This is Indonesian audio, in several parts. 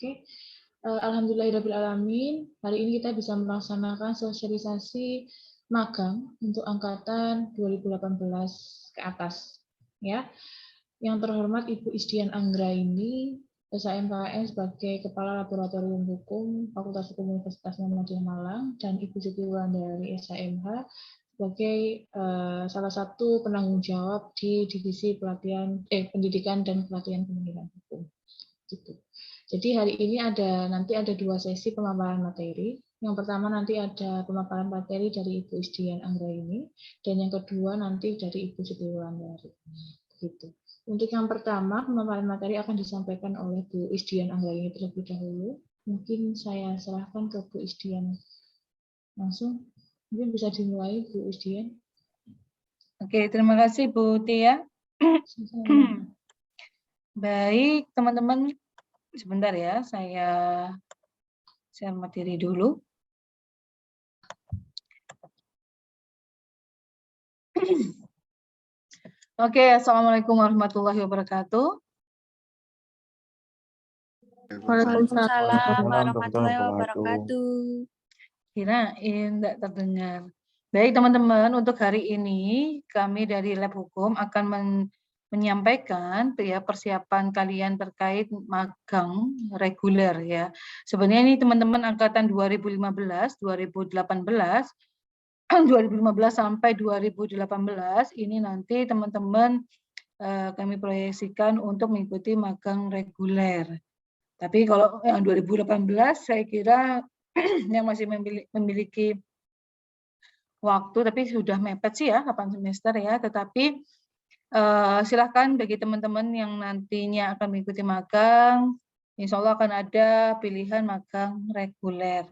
Oke. Alhamdulillahirrahmanirrahim. Hari ini kita bisa melaksanakan sosialisasi magang untuk angkatan 2018 ke atas. Ya. Yang terhormat Ibu Isdian Anggraini, SHMKN sebagai Kepala Laboratorium Hukum Fakultas Hukum Universitas Muhammadiyah Malang, dan Ibu Siti Wulandari SHMH sebagai salah satu penanggung jawab di divisi pendidikan dan pelatihan pendidikan hukum. Gitu. Jadi hari ini nanti ada 2 sesi pemaparan materi. Yang pertama nanti ada pemaparan materi dari Ibu Isdian Anggraini, dan yang kedua nanti dari Ibu Siti Wulandari. Begitu. Untuk yang pertama, pemaparan materi akan disampaikan oleh Bu Isdian Anggraini terlebih dahulu. Mungkin saya serahkan ke Bu Isdian langsung. Mungkin bisa dimulai, Bu Isdian. Oke, terima kasih Bu Tia. Baik, teman-teman, sebentar ya, saya share materi dulu. Oke, Assalamualaikum warahmatullahi wabarakatuh. Waalaikumsalam warahmatullahi wabarakatuh. Kirain tidak terdengar. Baik teman-teman, untuk hari ini kami dari Lab Hukum akan menyampaikan ya persiapan kalian terkait magang reguler ya. Sebenarnya ini teman-teman angkatan 2015, 2018, 2015 sampai 2018 ini nanti teman-teman kami proyeksikan untuk mengikuti magang reguler. Tapi kalau yang 2018 saya kira yang masih memiliki waktu, tapi sudah mepet sih ya 8 semester ya, tetapi silahkan bagi teman-teman yang nantinya akan mengikuti magang, insya Allah akan ada pilihan magang reguler.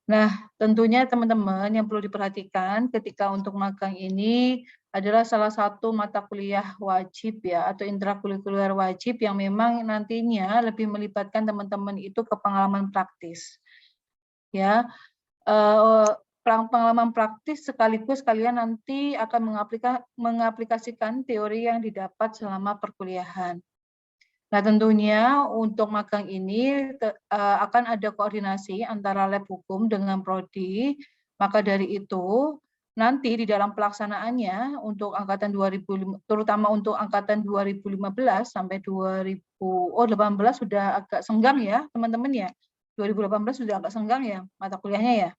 Nah, tentunya teman-teman yang perlu diperhatikan ketika untuk magang ini adalah salah satu mata kuliah wajib ya, atau intrakurikuler wajib yang memang nantinya lebih melibatkan teman-teman itu ke pengalaman praktis. Ya, pengalaman praktis sekaligus kalian nanti akan mengaplikasikan teori yang didapat selama perkuliahan. Nah, tentunya untuk magang ini akan ada koordinasi antara Lab Hukum dengan Prodi. Maka dari itu, nanti di dalam pelaksanaannya untuk angkatan 2000, terutama untuk angkatan 2015 sampai 2018 sudah agak senggang ya, teman-teman ya. 2018 sudah agak senggang ya mata kuliahnya ya.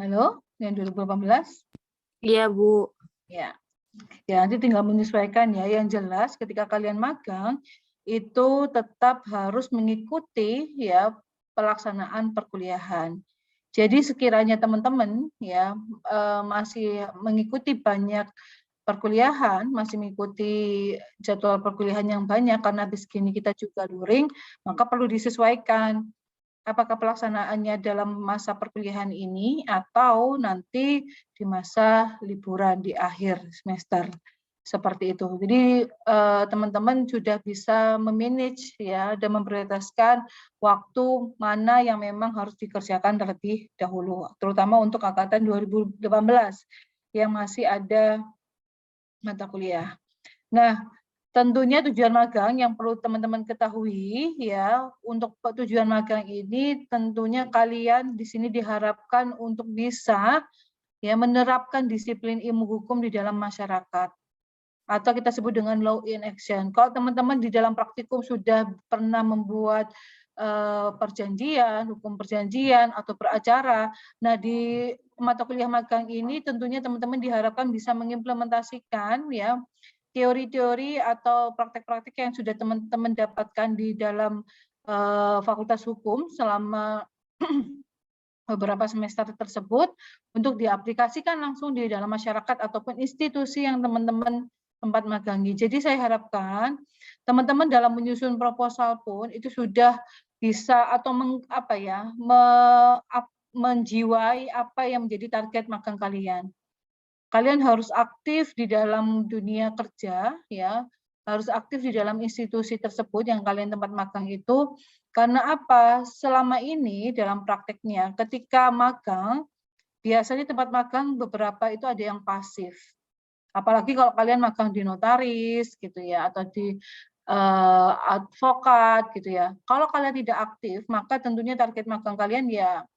Halo, yang 2018? Iya, Bu. Ya. Ya, nanti tinggal menyesuaikan ya. Yang jelas ketika kalian magang itu tetap harus mengikuti ya pelaksanaan perkuliahan. Jadi sekiranya teman-teman ya masih mengikuti banyak perkuliahan, masih mengikuti jadwal perkuliahan yang banyak karena habis gini kita juga luring, maka perlu disesuaikan apakah pelaksanaannya dalam masa perkuliahan ini atau nanti di masa liburan di akhir semester. Seperti itu. Jadi teman-teman sudah bisa memanage ya dan memprioritaskan waktu mana yang memang harus dikerjakan terlebih dahulu, terutama untuk angkatan 2018 yang masih ada mata kuliah. Nah, tentunya tujuan magang yang perlu teman-teman ketahui ya, untuk tujuan magang ini tentunya kalian di sini diharapkan untuk bisa ya menerapkan disiplin ilmu hukum di dalam masyarakat, atau kita sebut dengan law in action. Kalau teman-teman di dalam praktikum sudah pernah membuat perjanjian, hukum perjanjian atau beracara, nah di mata kuliah magang ini tentunya teman-teman diharapkan bisa mengimplementasikan ya teori-teori atau praktek-praktek yang sudah teman-teman dapatkan di dalam Fakultas Hukum selama beberapa semester tersebut untuk diaplikasikan langsung di dalam masyarakat ataupun institusi yang teman-teman tempat magangi. Jadi saya harapkan teman-teman dalam menyusun proposal pun itu sudah bisa atau menjiwai apa yang menjadi target magang kalian. Kalian harus aktif di dalam dunia kerja, ya, harus aktif di dalam institusi tersebut yang kalian tempat magang itu. Karena apa? Selama ini dalam prakteknya, ketika magang, biasanya tempat magang beberapa itu ada yang pasif. Apalagi kalau kalian magang di notaris, gitu ya, atau di advokat gitu ya. Kalau kalian tidak aktif, maka tentunya target magang kalian ya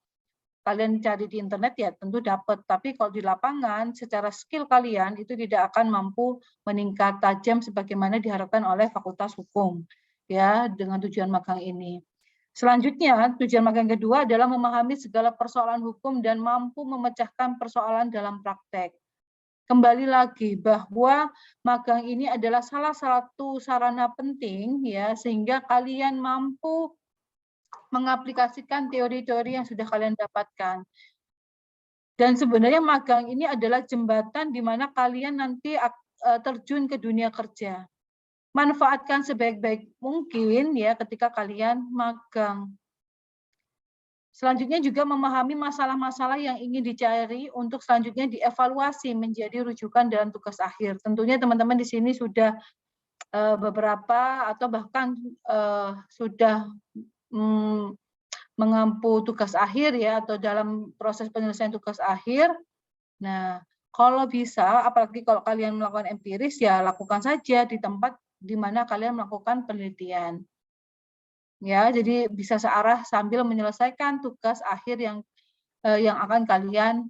kalian cari di internet ya tentu dapat. Tapi kalau di lapangan secara skill kalian itu tidak akan mampu meningkat tajam sebagaimana diharapkan oleh Fakultas Hukum ya dengan tujuan magang ini. Selanjutnya, tujuan magang kedua adalah memahami segala persoalan hukum dan mampu memecahkan persoalan dalam praktek. Kembali lagi bahwa magang ini adalah salah satu sarana penting ya sehingga kalian mampu mengaplikasikan teori-teori yang sudah kalian dapatkan. Dan sebenarnya magang ini adalah jembatan di mana kalian nanti terjun ke dunia kerja. Manfaatkan sebaik-baik mungkin ya ketika kalian magang. Selanjutnya juga memahami masalah-masalah yang ingin dicari untuk selanjutnya dievaluasi menjadi rujukan dalam tugas akhir. Tentunya teman-teman di sini sudah beberapa atau bahkan sudah mengampu tugas akhir ya atau dalam proses penyelesaian tugas akhir. Nah, kalau bisa, apalagi kalau kalian melakukan empiris ya lakukan saja di tempat di mana kalian melakukan penelitian. Ya, jadi bisa searah sambil menyelesaikan tugas akhir yang akan kalian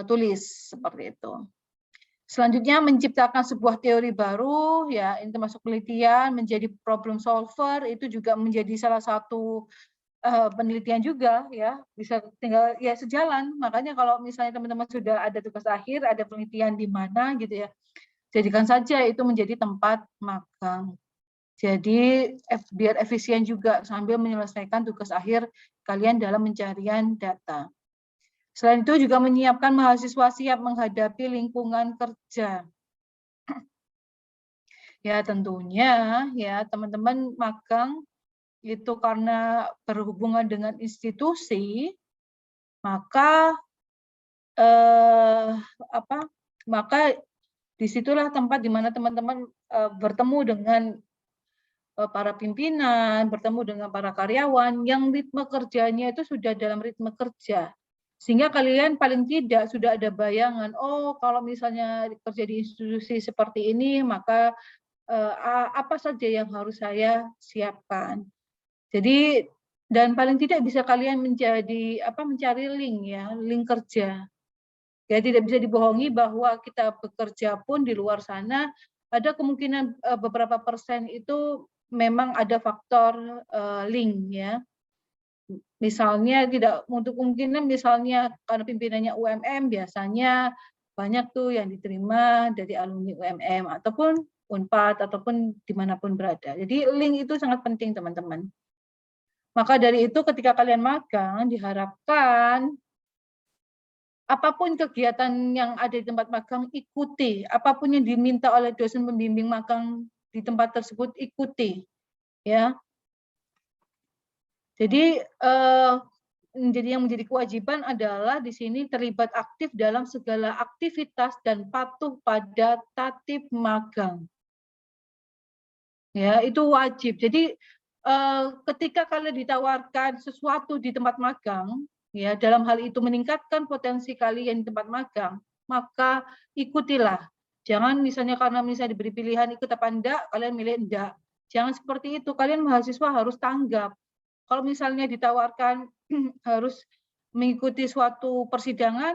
tulis seperti itu. Selanjutnya menciptakan sebuah teori baru, ya ini termasuk penelitian, menjadi problem solver itu juga menjadi salah satu penelitian juga, ya bisa tinggal ya sejalan. Makanya kalau misalnya teman-teman sudah ada tugas akhir, ada penelitian di mana gitu ya, jadikan saja itu menjadi tempat magang. Jadi biar efisien juga sambil menyelesaikan tugas akhir kalian dalam pencarian data. Selain itu juga menyiapkan mahasiswa siap menghadapi lingkungan kerja. Ya tentunya ya teman-teman magang itu karena berhubungan dengan institusi, maka maka disitulah tempat di mana teman-teman bertemu dengan para pimpinan, bertemu dengan para karyawan yang ritme kerjanya itu sudah dalam ritme kerja. Sehingga kalian paling tidak sudah ada bayangan, oh kalau misalnya kerja di institusi seperti ini, maka apa saja yang harus saya siapkan. Jadi, dan paling tidak bisa kalian mencari link ya, link kerja. Ya tidak bisa dibohongi bahwa kita bekerja pun di luar sana, ada kemungkinan beberapa persen itu memang ada faktor link ya. Misalnya tidak untuk kemungkinan misalnya karena pimpinannya UMM biasanya banyak tuh yang diterima dari alumni UMM ataupun Unpad ataupun dimanapun berada. Jadi link itu sangat penting teman-teman. Maka dari itu ketika kalian magang diharapkan apapun kegiatan yang ada di tempat magang ikuti, apapun yang diminta oleh dosen pembimbing magang di tempat tersebut ikuti, ya. Jadi yang menjadi kewajiban adalah di sini terlibat aktif dalam segala aktivitas dan patuh pada tatib magang. Ya, itu wajib. Jadi ketika kalian ditawarkan sesuatu di tempat magang, ya dalam hal itu meningkatkan potensi kalian di tempat magang, maka ikutilah. Jangan misalnya karena misalnya diberi pilihan ikut apa enggak, kalian milih enggak. Jangan seperti itu, kalian mahasiswa harus tanggap. Kalau misalnya ditawarkan harus mengikuti suatu persidangan,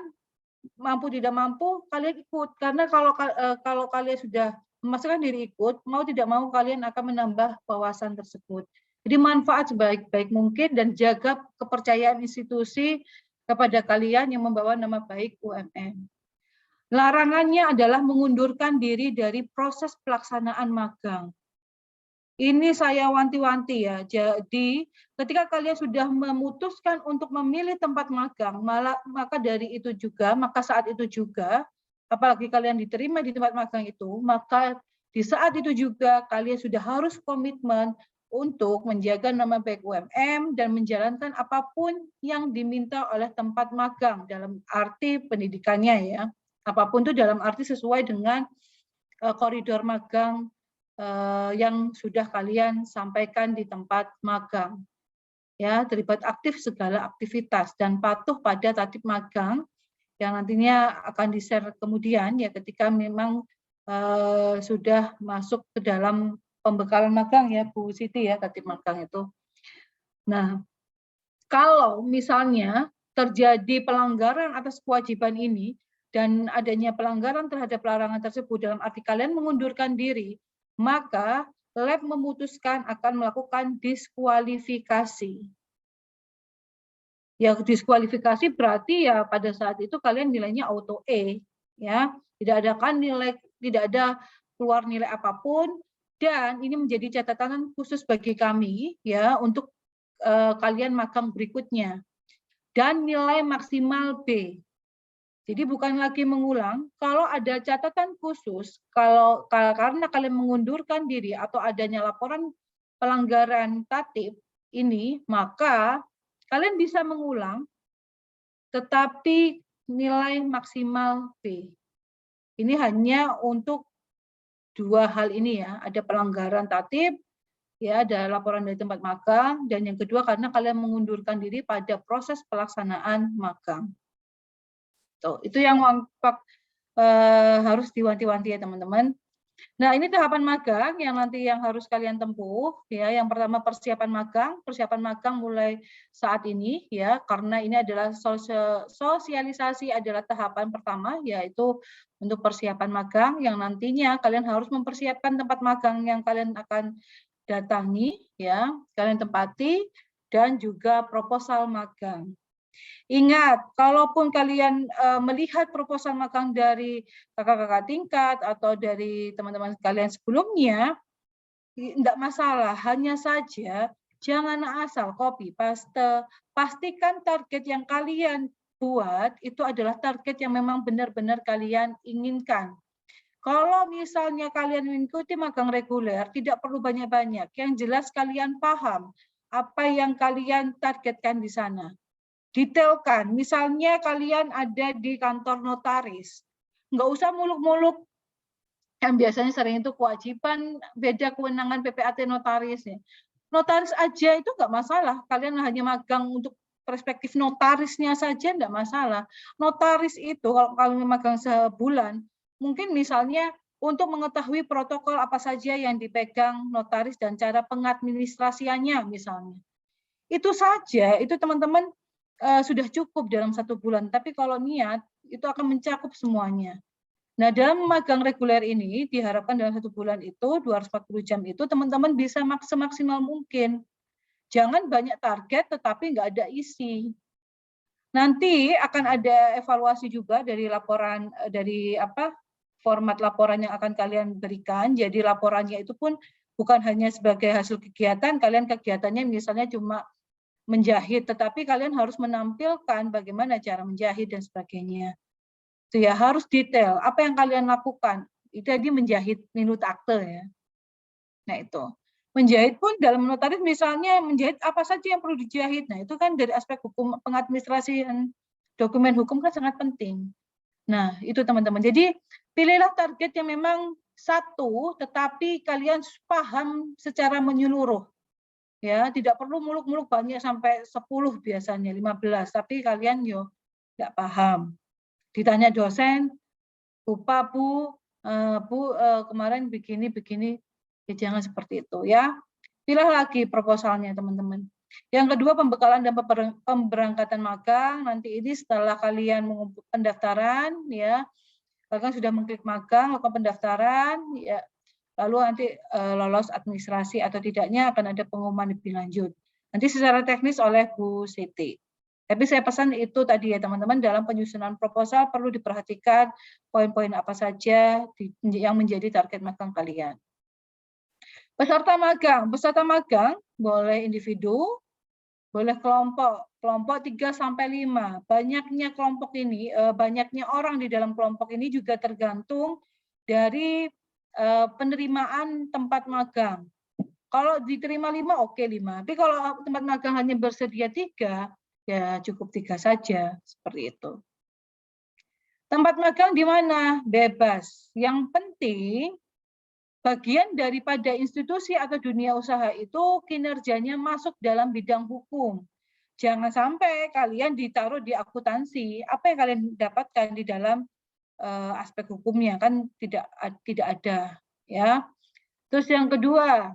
mampu tidak mampu, kalian ikut. Karena kalau kalian sudah memasukkan diri ikut, mau tidak mau kalian akan menambah wawasan tersebut. Jadi manfaat sebaik-baik mungkin dan jaga kepercayaan institusi kepada kalian yang membawa nama baik UMM. Larangannya adalah mengundurkan diri dari proses pelaksanaan magang. Ini saya wanti-wanti ya. Jadi ketika kalian sudah memutuskan untuk memilih tempat magang, maka saat itu juga, apalagi kalian diterima di tempat magang itu, maka di saat itu juga kalian sudah harus komitmen untuk menjaga nama baik UMM dan menjalankan apapun yang diminta oleh tempat magang dalam arti pendidikannya ya. Apapun itu dalam arti sesuai dengan koridor magang yang sudah kalian sampaikan di tempat magang. Ya, terlibat aktif segala aktivitas dan patuh pada tatib magang yang nantinya akan di-share kemudian ya ketika memang sudah masuk ke dalam pembekalan magang ya Bu Siti ya, tertib magang itu. Nah, kalau misalnya terjadi pelanggaran atas kewajiban ini dan adanya pelanggaran terhadap larangan tersebut dalam arti kalian mengundurkan diri, maka lab memutuskan akan melakukan diskualifikasi. Ya, diskualifikasi berarti ya pada saat itu kalian nilainya auto E, ya, tidak ada kan nilai, tidak ada keluar nilai apapun, dan ini menjadi catatan khusus bagi kami ya untuk kalian magang berikutnya. Dan nilai maksimal B. Jadi bukan lagi mengulang, kalau ada catatan khusus, karena kalian mengundurkan diri atau adanya laporan pelanggaran tatib ini, maka kalian bisa mengulang, tetapi nilai maksimal B. Ini hanya untuk dua hal ini ya, ada pelanggaran tatib, ya ada laporan dari tempat magang, dan yang kedua karena kalian mengundurkan diri pada proses pelaksanaan magang. Tuh, itu yang harus diwanti-wanti ya teman-teman. Nah, ini tahapan magang yang nanti yang harus kalian tempuh ya. Yang pertama persiapan magang mulai saat ini ya, karena ini adalah sosialisasi adalah tahapan pertama, yaitu untuk persiapan magang yang nantinya kalian harus mempersiapkan tempat magang yang kalian akan datangi ya, kalian tempati, dan juga proposal magang. Ingat, kalaupun kalian melihat proposal magang dari kakak-kakak tingkat atau dari teman-teman kalian sebelumnya, tidak masalah, hanya saja jangan asal copy paste, pastikan target yang kalian buat itu adalah target yang memang benar-benar kalian inginkan. Kalau misalnya kalian mengikuti magang reguler, tidak perlu banyak-banyak, yang jelas kalian paham apa yang kalian targetkan di sana. Detailkan, misalnya kalian ada di kantor notaris, nggak usah muluk-muluk, yang biasanya sering itu kewajiban, beda kewenangan PPAT notaris. Ya. Notaris aja itu nggak masalah, kalian hanya magang untuk perspektif notarisnya saja nggak masalah. Notaris itu kalau kalian magang sebulan, mungkin misalnya untuk mengetahui protokol apa saja yang dipegang notaris dan cara pengadministrasiannya misalnya. Itu saja, itu teman-teman sudah cukup dalam 1 bulan, tapi kalau niat itu akan mencakup semuanya. Nah, dalam magang reguler ini diharapkan dalam 1 bulan itu 240 jam itu teman-teman bisa semaksimal mungkin. Jangan banyak target tetapi nggak ada isi. Nanti akan ada evaluasi juga dari laporan dari format laporan yang akan kalian berikan. Jadi laporannya itu pun bukan hanya sebagai hasil kegiatan, kalian kegiatannya misalnya cuma menjahit, tetapi kalian harus menampilkan bagaimana cara menjahit dan sebagainya. Itu ya, harus detail. Apa yang kalian lakukan? Itu tadi menjahit minut akte ya. Nah itu. Menjahit pun dalam notaris misalnya menjahit apa saja yang perlu dijahit. Nah itu kan dari aspek hukum pengadministrasian dokumen hukum kan sangat penting. Nah itu teman-teman. Jadi pilihlah target yang memang satu, tetapi kalian paham secara menyeluruh. Ya, tidak perlu muluk-muluk banyak sampai 10 biasanya, 15, tapi kalian tidak paham. Ditanya dosen, lupa Bu, kemarin begini, ya jangan seperti itu ya. Pilih lagi proposalnya teman-teman. Yang kedua pembekalan dan pemberangkatan magang, nanti ini setelah kalian mengumpulkan pendaftaran, ya, kalian sudah mengklik magang, lakukan pendaftaran, ya, lalu nanti lolos administrasi atau tidaknya akan ada pengumuman lebih lanjut. Nanti secara teknis oleh Bu Siti. Tapi saya pesan itu tadi ya teman-teman, dalam penyusunan proposal perlu diperhatikan poin-poin apa saja yang menjadi target magang kalian. Peserta magang boleh individu, boleh kelompok 3-5. Banyaknya kelompok ini, banyaknya orang di dalam kelompok ini juga tergantung dari penerimaan tempat magang. Kalau diterima 5, oke 5. Tapi kalau tempat magang hanya bersedia 3, ya cukup 3 saja, seperti itu. Tempat magang di mana? Bebas. Yang penting, bagian daripada institusi atau dunia usaha itu kinerjanya masuk dalam bidang hukum. Jangan sampai kalian ditaruh di akuntansi. Apa yang kalian dapatkan di dalam aspek hukumnya kan tidak ada ya. Terus yang kedua,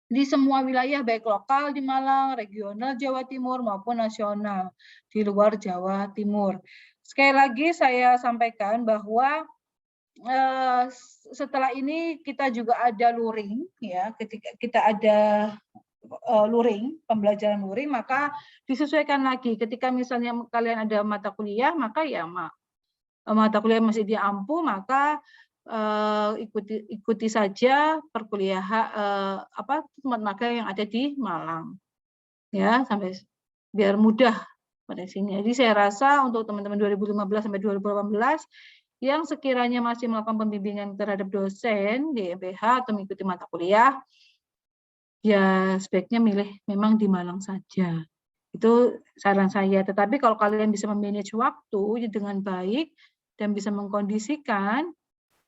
di semua wilayah baik lokal di Malang, regional Jawa Timur maupun nasional di luar Jawa Timur. Sekali lagi saya sampaikan bahwa setelah ini kita juga ada luring, ya, ketika kita ada luring, pembelajaran luring, maka disesuaikan lagi. Ketika misalnya kalian ada mata kuliah, maka ya mata kuliah masih diampu, maka ikuti saja perkuliahan tempat magang yang ada di Malang, ya, sampai biar mudah pada sini. Jadi saya rasa untuk teman-teman 2015 sampai 2018 yang sekiranya masih melakukan pembimbingan terhadap dosen di MPH atau mengikuti mata kuliah, ya sebaiknya milih memang di Malang saja. Itu saran saya. Tetapi kalau kalian bisa memanage waktu dengan baik dan bisa mengkondisikan,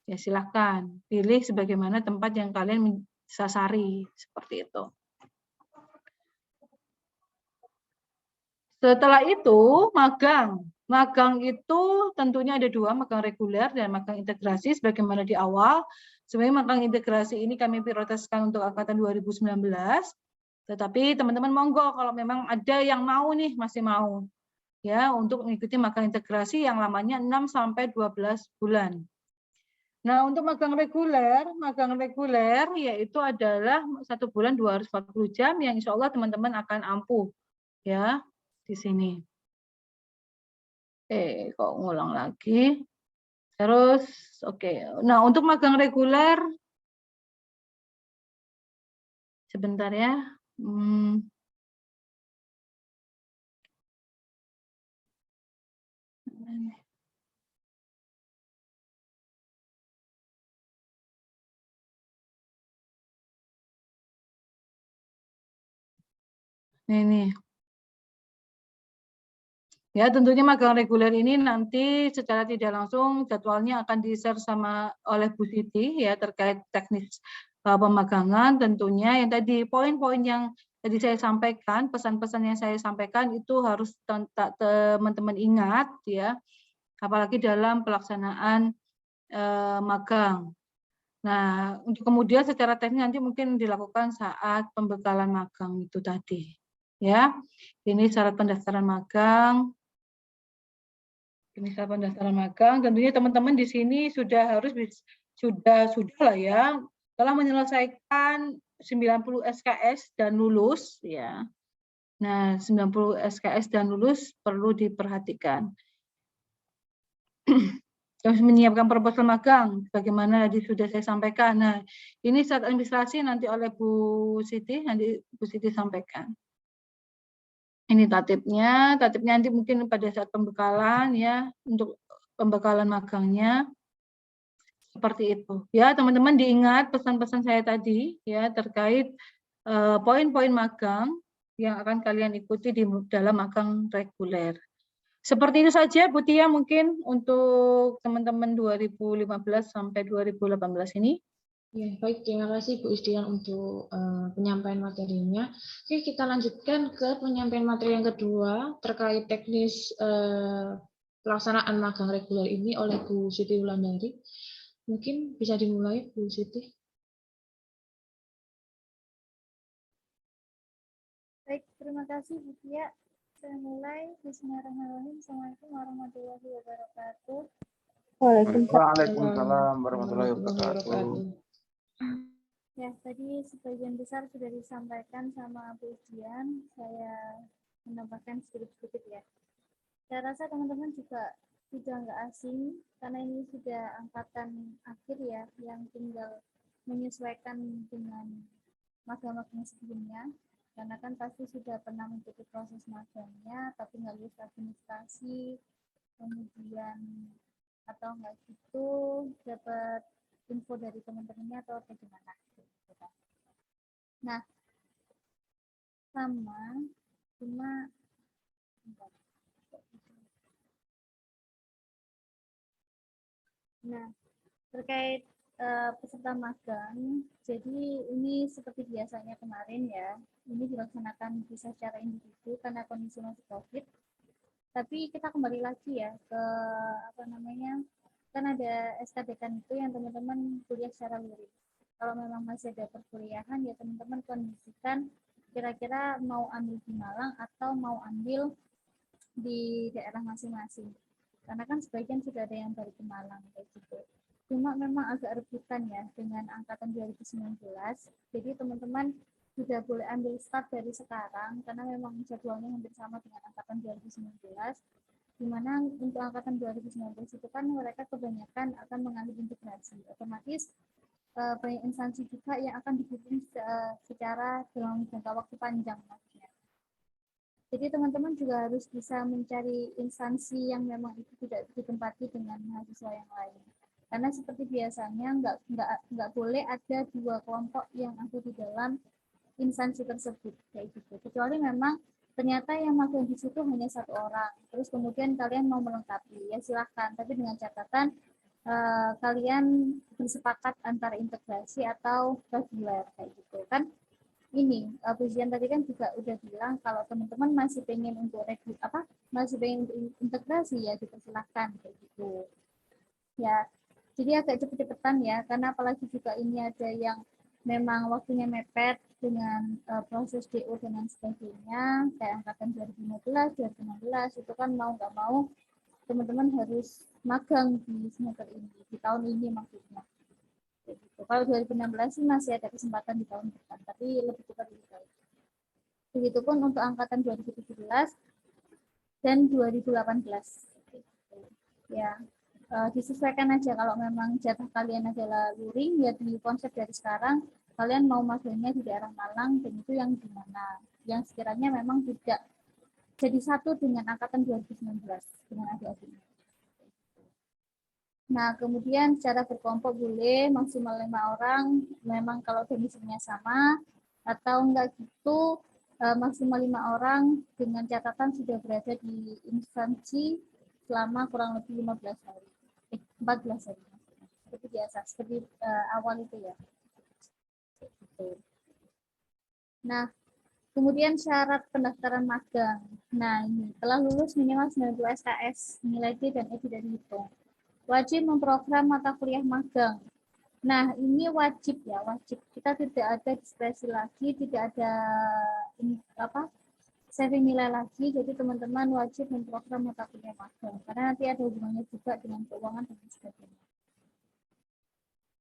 ya silakan pilih sebagaimana tempat yang kalian sasari, seperti itu. Setelah itu magang. Magang itu tentunya ada dua, magang reguler dan magang integrasi. Sebagaimana di awal, sebenarnya magang integrasi ini kami prioritaskan untuk angkatan 2019. Tetapi teman-teman monggo kalau memang ada yang mau nih, masih mau, ya, untuk mengikuti magang integrasi yang lamanya 6 sampai 12 bulan. Nah, untuk magang reguler yaitu adalah 1 bulan 240 jam yang insya Allah teman-teman akan ampuh, ya, di sini. Kok ngulang lagi. Terus, oke. Nah, untuk magang reguler, sebentar ya. Ini. Ya, tentunya magang reguler ini nanti secara tidak langsung jadwalnya akan di-share oleh Bu Siti, ya, terkait teknis pemagangan. Tentunya yang tadi poin-poin yang tadi saya sampaikan, pesan-pesan yang saya sampaikan itu harus teman-teman ingat, ya, apalagi dalam pelaksanaan magang. Nah, untuk kemudian secara teknis nanti mungkin dilakukan saat pembekalan magang itu tadi, ya. Ini syarat pendaftaran magang. Ini syarat pendaftaran magang. Tentunya teman-teman di sini sudah lah, ya, telah menyelesaikan 90 SKS dan lulus, ya. Nah, 90 SKS dan lulus perlu diperhatikan. Terus menyiapkan proposal magang, bagaimana tadi sudah saya sampaikan. Nah, ini saat administrasi nanti oleh Bu Siti, nanti Bu Siti sampaikan. Ini tatipnya nanti mungkin pada saat pembekalan, ya, untuk pembekalan magangnya seperti itu. Ya, teman-teman diingat pesan-pesan saya tadi, ya, terkait poin-poin magang yang akan kalian ikuti di dalam magang reguler. Seperti itu saja Bu Tia mungkin untuk teman-teman 2015 sampai 2018 ini. Ya, baik, terima kasih Bu Isdian untuk penyampaian materinya. Oke, kita lanjutkan ke penyampaian materi yang kedua terkait teknis pelaksanaan magang reguler ini oleh Bu Siti Wulandari. Mungkin bisa dimulai, Bu Siti. Baik, terima kasih Bu Tia. Saya mulai. Bismillahirrahmanirrahim. Assalamualaikum warahmatullahi wabarakatuh. Waalaikumsalam warahmatullahi wabarakatuh. Ya, tadi sebagian besar sudah disampaikan sama Bu Isdian. Saya menambahkan sedikit-sedikit, ya. Saya rasa teman-teman juga sudah nggak asing, karena ini sudah angkatan akhir, ya, yang tinggal menyesuaikan dengan magang-magang sebelumnya. Karena kan pasti sudah pernah mengikuti proses magangnya, tapi nggak lulus administrasi, kemudian atau nggak gitu dapat info dari teman-temannya atau bagaimana. Nah, cuma nah, terkait peserta magang, jadi ini seperti biasanya kemarin, ya, ini dilaksanakan bisa secara individu karena kondisi masih COVID. Tapi kita kembali lagi, ya, ke kan ada SK Dekan itu yang teman-teman kuliah secara luring. Kalau memang masih ada perkuliahan, ya teman-teman kondisikan kira-kira mau ambil di Malang atau mau ambil di daerah masing-masing. Karena kan sebagian sudah ada yang balik ke Malang kayak gitu. Cuma memang agak rebutan ya dengan angkatan 2019. Jadi teman-teman sudah boleh ambil start dari sekarang karena memang jadwalnya hampir sama dengan angkatan 2019. Di mana untuk angkatan 2019 itu kan mereka kebanyakan akan mengambil integrasi. Otomatis banyak instansi juga yang akan dibimbing secara dalam jangka waktu panjang maksudnya. Jadi teman-teman juga harus bisa mencari instansi yang memang itu tidak ditempati dengan mahasiswa yang lain. Karena seperti biasanya nggak boleh ada dua kelompok yang ada di dalam instansi tersebut kayak gitu. Kecuali memang ternyata yang magang di situ hanya satu orang. Terus kemudian kalian mau melengkapi, ya silahkan. Tapi dengan catatan kalian bersepakat antara integrasi atau reguler kayak gitu kan. Ini Pujian tadi kan juga udah bilang kalau teman-teman masih pengen untuk masih pengen integrasi ya dipersilahkan kayak gitu ya. Jadi agak cepet-cepetan ya karena apalagi juga ini ada yang memang waktunya mepet dengan proses DO dan lain sebagainya kayak angkatan 2015, 2016 itu kan mau nggak mau teman-teman harus magang di semester ini, di tahun ini maksudnya. Gitu. Kalau 2016 sih masih ada kesempatan di tahun depan, tapi lebih cepat lebih baik. Begitupun untuk angkatan 2017 dan 2018. Gitu. Ya, disesuaikan aja kalau memang jatah kalian adalah luring, ya di konsep dari sekarang kalian mau magangnya di daerah Malang dan itu yang di mana, yang sekiranya memang tidak jadi satu dengan angkatan 2019 dengan adik-adiknya. Nah, kemudian secara berkelompok boleh maksimal 5 orang, memang kalau domisilinya sama, atau enggak gitu, maksimal 5 orang dengan catatan sudah berada di instansi selama kurang lebih 15 hari. 14 hari. Seperti biasa, seperti awal itu ya. Nah, kemudian syarat pendaftaran magang. Nah, ini telah lulus minimal 90 SKS, nilai D dan E tidak dihitung. Wajib memprogram mata kuliah magang. Nah, ini wajib ya, wajib. Kita tidak ada diskresi lagi, tidak ada saving nilai lagi. Jadi teman-teman wajib memprogram mata kuliah magang karena nanti ada hubungannya juga dengan keuangan dan sebagainya.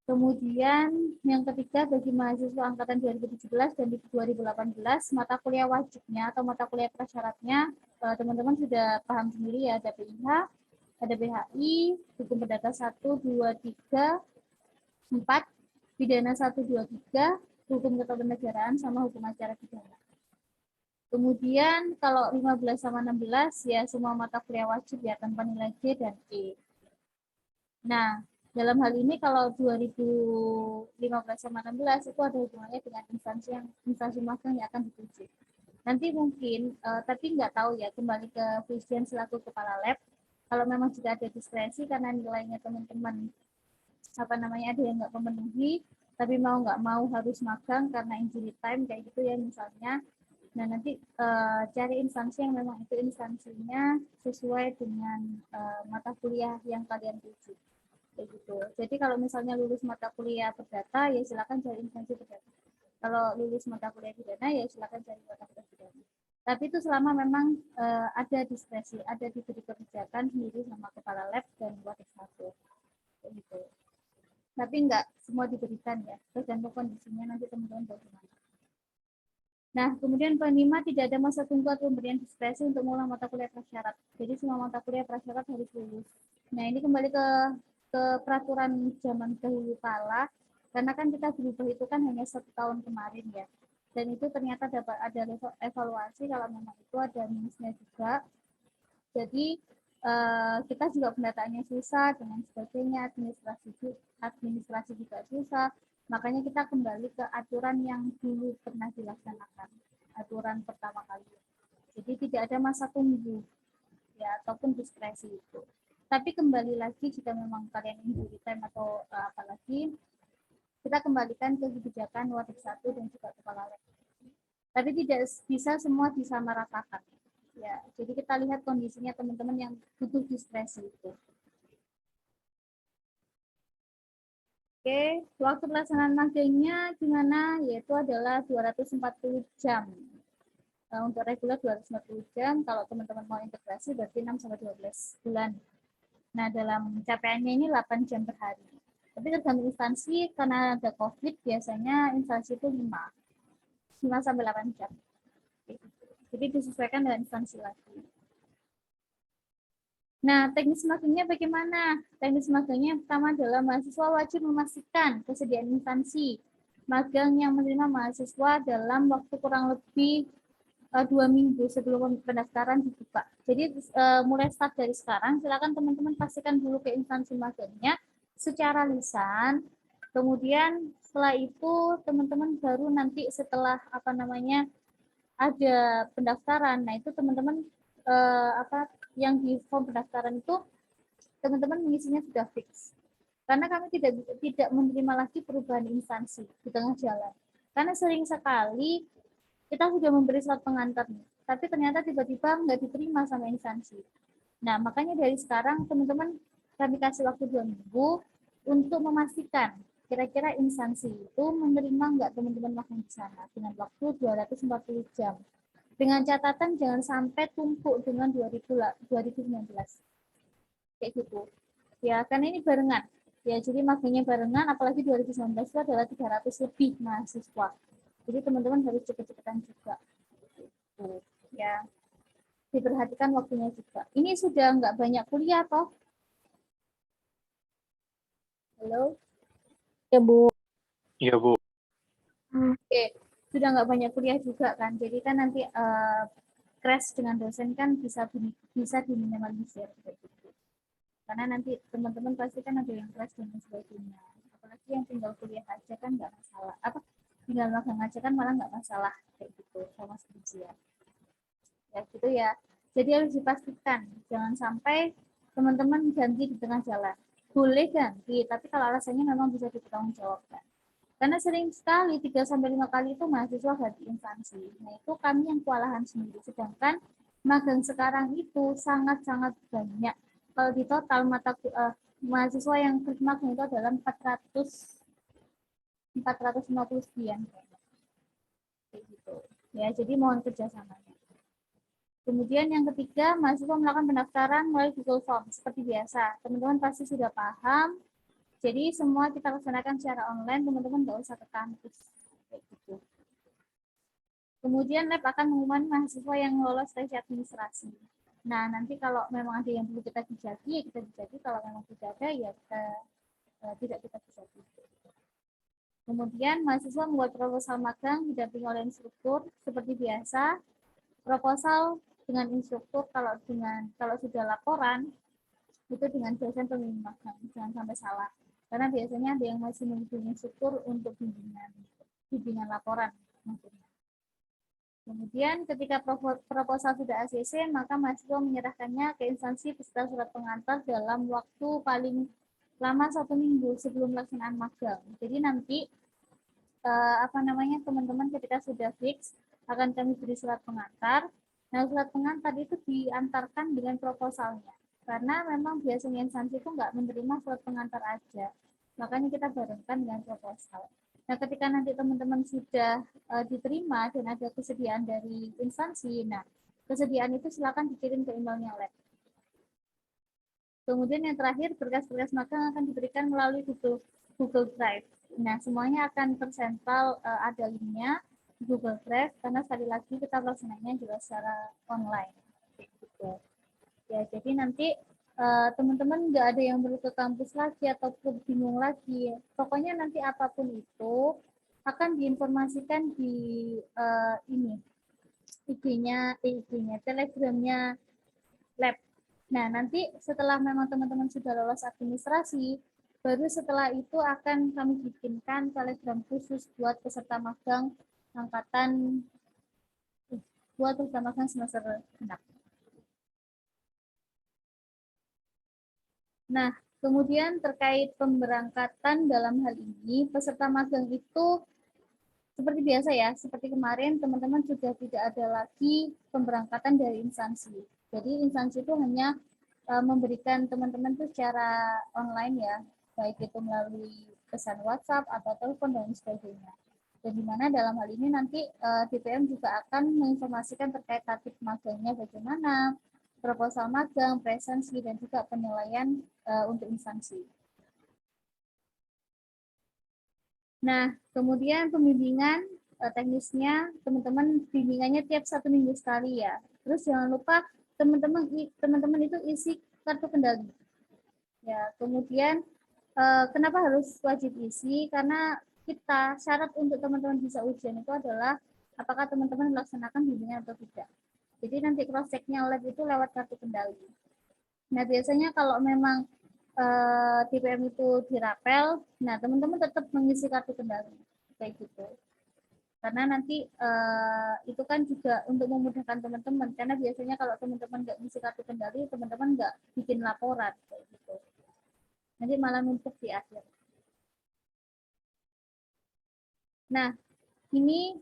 Kemudian yang ketiga bagi mahasiswa angkatan 2017 dan 2018 mata kuliah wajibnya atau mata kuliah prasyaratnya teman-teman sudah paham sendiri ya, ada PIH, ada BHI, hukum perdata 1, 2, 3, 4, pidana 1, 2, 3, hukum ketatanegaraan sama hukum acara pidana. Kemudian kalau 15 sama 16 ya semua mata kuliah wajib ya tanpa nilai D dan E. Nah, dalam hal ini kalau 2015 sama 16 itu ada hubungannya dengan instansi magang yang akan dituju. Nanti mungkin, tapi nggak tahu ya, kembali ke Pujian selaku kepala lab, kalau memang juga ada diskresi karena nilainya teman-teman ada yang nggak memenuhi, tapi mau nggak mau harus magang karena injury time kayak gitu ya misalnya. Nah nanti cari instansi yang memang itu instansinya sesuai dengan mata kuliah yang kalian tuju. Kayak gitu. Jadi kalau misalnya lulus mata kuliah perdata ya silakan cari instansi perdata. Kalau lulus mata kuliah pidana ya silakan cari mata kuliah pidana. Tapi itu selama memang ada diskresi, ada diberi kebijakan sendiri sama kepala lab dan wadik satu. Gitu. Tapi enggak semua diberikan ya, tergantung kondisinya nanti teman-teman bagaimana. Nah, kemudian poin 5 tidak ada masa tunggu atau pemberian diskresi untuk mengulang mata kuliah prasyarat. Jadi semua mata kuliah prasyarat harus lulus. Nah, ini kembali ke peraturan zaman dahulu kala, karena kan kita berubah itu kan hanya 1 tahun kemarin ya. Dan itu ternyata dapat ada evaluasi kalau memang itu ada minusnya juga. Jadi kita juga pendataannya susah dengan sebagainya, administrasi juga susah. Makanya kita kembali ke aturan yang dulu pernah dilaksanakan, aturan pertama kali. Jadi tidak ada masa tunggu ya ataupun diskresi itu. Tapi kembali lagi jika memang kalian injury time atau apalagi, kita kembalikan ke kebijakan wadik 1 dan juga kepala lab. Tapi tidak bisa semua disamaratakan. Ya, jadi kita lihat kondisinya teman-teman yang butuh diskresi itu. Oke, waktu pelaksanaan magangnya gimana? Yaitu adalah 240 jam. Untuk reguler 240 jam, kalau teman-teman mau integrasi berarti 6-12 bulan. Nah, dalam capaiannya ini 8 jam per hari. Tapi tergantung instansi, karena ada COVID, biasanya instansi itu 5-8 jam. Jadi disesuaikan dengan instansi lagi. Nah, teknis magangnya bagaimana? Teknis magangnya yang pertama adalah mahasiswa wajib memastikan kesediaan instansi magang yang menerima mahasiswa dalam waktu kurang lebih 2 minggu sebelum pendaftaran dibuka. Jadi mulai start dari sekarang, silakan teman-teman pastikan dulu ke instansi magangnya secara lisan. Kemudian setelah itu teman-teman baru nanti setelah ada pendaftaran. Nah, itu teman-teman yang di form pendaftaran itu teman-teman mengisinya sudah fix. Karena kami tidak menerima lagi perubahan instansi di tengah jalan. Karena sering sekali kita sudah memberi surat pengantar, tapi ternyata tiba-tiba nggak diterima sama instansi. Nah, makanya dari sekarang teman-teman kami kasih waktu 2 minggu untuk memastikan kira-kira instansi itu menerima nggak teman-teman magang di sana dengan waktu 240 jam. Dengan catatan jangan sampai tumpuk dengan 2019. Kayak gitu. Ya, karena ini barengan. Ya, jadi magangnya barengan, apalagi 2019 itu adalah 300 lebih mahasiswa. Jadi teman-teman harus cepet-cepetan juga. Ya, diperhatikan waktunya juga. Ini sudah nggak banyak kuliah toh? Halo? Ya, Bu. Iya, Bu. Oke, sudah nggak banyak kuliah juga kan. Jadi kan nanti crash dengan dosen kan bisa diminimalisir. Gitu. Karena nanti teman-teman pasti kan ada yang crash dan sebagainya. Apalagi yang tinggal kuliah aja kan nggak masalah. Tinggal magang aja kan malah nggak masalah kayak gitu sama skripsian. Ya gitu ya. Jadi harus dipastikan jangan sampai teman-teman ganti di tengah jalan. Boleh ganti, tapi kalau alasannya memang bisa dipertanggungjawabkan. Karena sering sekali 3-5 kali itu mahasiswa ganti instansi. Nah, itu kami yang kewalahan sendiri. Sedangkan magang sekarang itu sangat-sangat banyak. Kalau di total mahasiswa yang magang itu adalah 450 sekian. Kayak gitu. Ya, jadi mohon kerjasamanya. Kemudian yang ketiga, mahasiswa melakukan pendaftaran melalui Google Form. Seperti biasa, teman-teman pasti sudah paham. Jadi semua kita laksanakan secara online, teman-teman nggak usah ke kampus. Gitu. Kemudian lab akan mengumumkan mahasiswa yang lolos seleksi administrasi. Nah, nanti kalau memang ada yang perlu kita dijadi, ya kita dijadi. Kalau memang tidak ada, ya kita tidak kita dijadi. Kemudian mahasiswa membuat proposal magang didampingi oleh instruktur seperti biasa. Proposal dengan instruktur, kalau sudah laporan itu dengan dosen pembimbing magang, jangan sampai salah. Karena biasanya ada yang masih menghubungi instruktur untuk bimbingan laporan. Kemudian ketika proposal sudah ACC, maka mahasiswa menyerahkannya ke instansi beserta surat pengantar dalam waktu paling lama 1 minggu sebelum pelaksanaan magang. Jadi nanti teman-teman ketika sudah fix akan kami beri surat pengantar. Nah, surat pengantar itu diantarkan dengan proposalnya. Karena memang biasanya instansi itu nggak menerima surat pengantar aja. Makanya kita barengkan dengan proposal. Nah, ketika nanti teman-teman sudah diterima dan ada kesediaan dari instansi, nah, kesediaan itu silakan dikirim ke emailnya lab. Kemudian yang terakhir, berkas-berkas magang akan diberikan melalui Google Drive. Nah, semuanya akan tersentral, ada linknya Google Drive, karena sekali lagi kita pelaksananya juga secara online. Gitu. Ya, jadi nanti teman-teman nggak ada yang perlu ke kampus lagi ataupun bingung lagi. Pokoknya nanti apapun itu akan diinformasikan di IG-nya, Telegramnya lab. Nah, nanti setelah memang teman-teman sudah lolos administrasi, baru setelah itu akan kami bikinkan Telegram khusus buat peserta magang angkatan semester genap. Nah, kemudian terkait pemberangkatan dalam hal ini, peserta magang itu seperti biasa ya, seperti kemarin teman-teman sudah tidak ada lagi pemberangkatan dari instansi. Jadi instansi itu hanya memberikan teman-teman itu secara online ya, baik itu melalui pesan WhatsApp atau telepon dan sebagainya. Dan di mana dalam hal ini nanti DPM juga akan menginformasikan terkait tatip magangnya bagaimana, proposal magang, presensi, dan juga penilaian untuk instansi. Nah, kemudian pembimbingan teknisnya, teman-teman bimbingannya tiap 1 minggu sekali ya. Terus jangan lupa teman-teman itu isi kartu kendali. Ya, kemudian kenapa harus wajib isi? Karena kita syarat untuk teman-teman bisa ujian itu adalah apakah teman-teman melaksanakan bimbingan atau tidak. Jadi nanti cross check-nya lab itu lewat kartu kendali. Nah, biasanya kalau memang DPM itu dirapel, nah teman-teman tetap mengisi kartu kendali kayak gitu. Karena nanti itu kan juga untuk memudahkan teman-teman, karena biasanya kalau teman-teman nggak ngisi kartu kendali, teman-teman nggak bikin laporan kayak gitu. Nanti malah numpuk di akhir. Nah, ini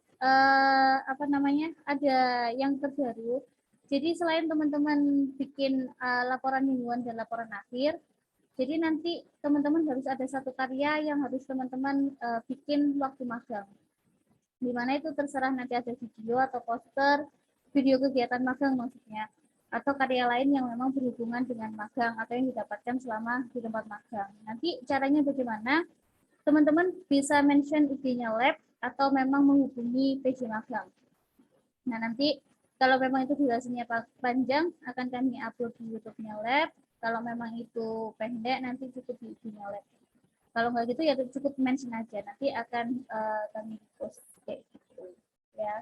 apa namanya, ada yang terbaru. Jadi selain teman-teman bikin laporan mingguan dan laporan akhir, jadi nanti teman-teman harus ada satu karya yang harus teman-teman bikin waktu magang. Di mana itu terserah nanti ada video atau poster, video kegiatan magang maksudnya, atau karya lain yang memang berhubungan dengan magang atau yang didapatkan selama di tempat magang. Nanti caranya bagaimana? Teman-teman bisa mention IG-nya lab atau memang menghubungi PJ magang. Nah, nanti kalau memang itu durasinya panjang, akan kami upload di YouTube-nya lab. Kalau memang itu pendek, nanti cukup di IG-nya lab. Kalau nggak gitu ya cukup mention aja. Nanti akan kami post kayak gitu. Ya.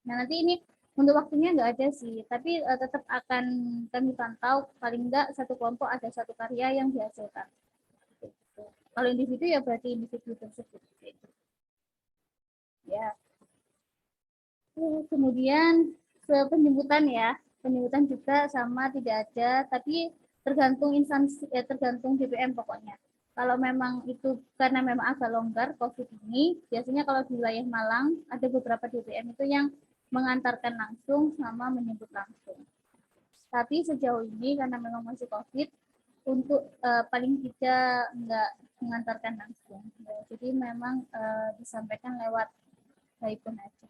Nah, nanti ini untuk waktunya nggak ada sih, tapi tetap akan kami pantau paling nggak satu kelompok ada satu karya yang dihasilkan. Kalau individu ya berarti individu tersebut. Ya. Kemudian penjemputan ya, penjemputan juga sama tidak ada, tapi tergantung instansi, tergantung DPM pokoknya. Kalau memang itu karena memang agak longgar COVID ini, biasanya kalau di wilayah Malang ada beberapa DPM itu yang mengantarkan langsung sama menjemput langsung. Tapi sejauh ini karena memang masih COVID, untuk paling tidak enggak mengantarkan langsung. Jadi memang disampaikan lewat telepon aja.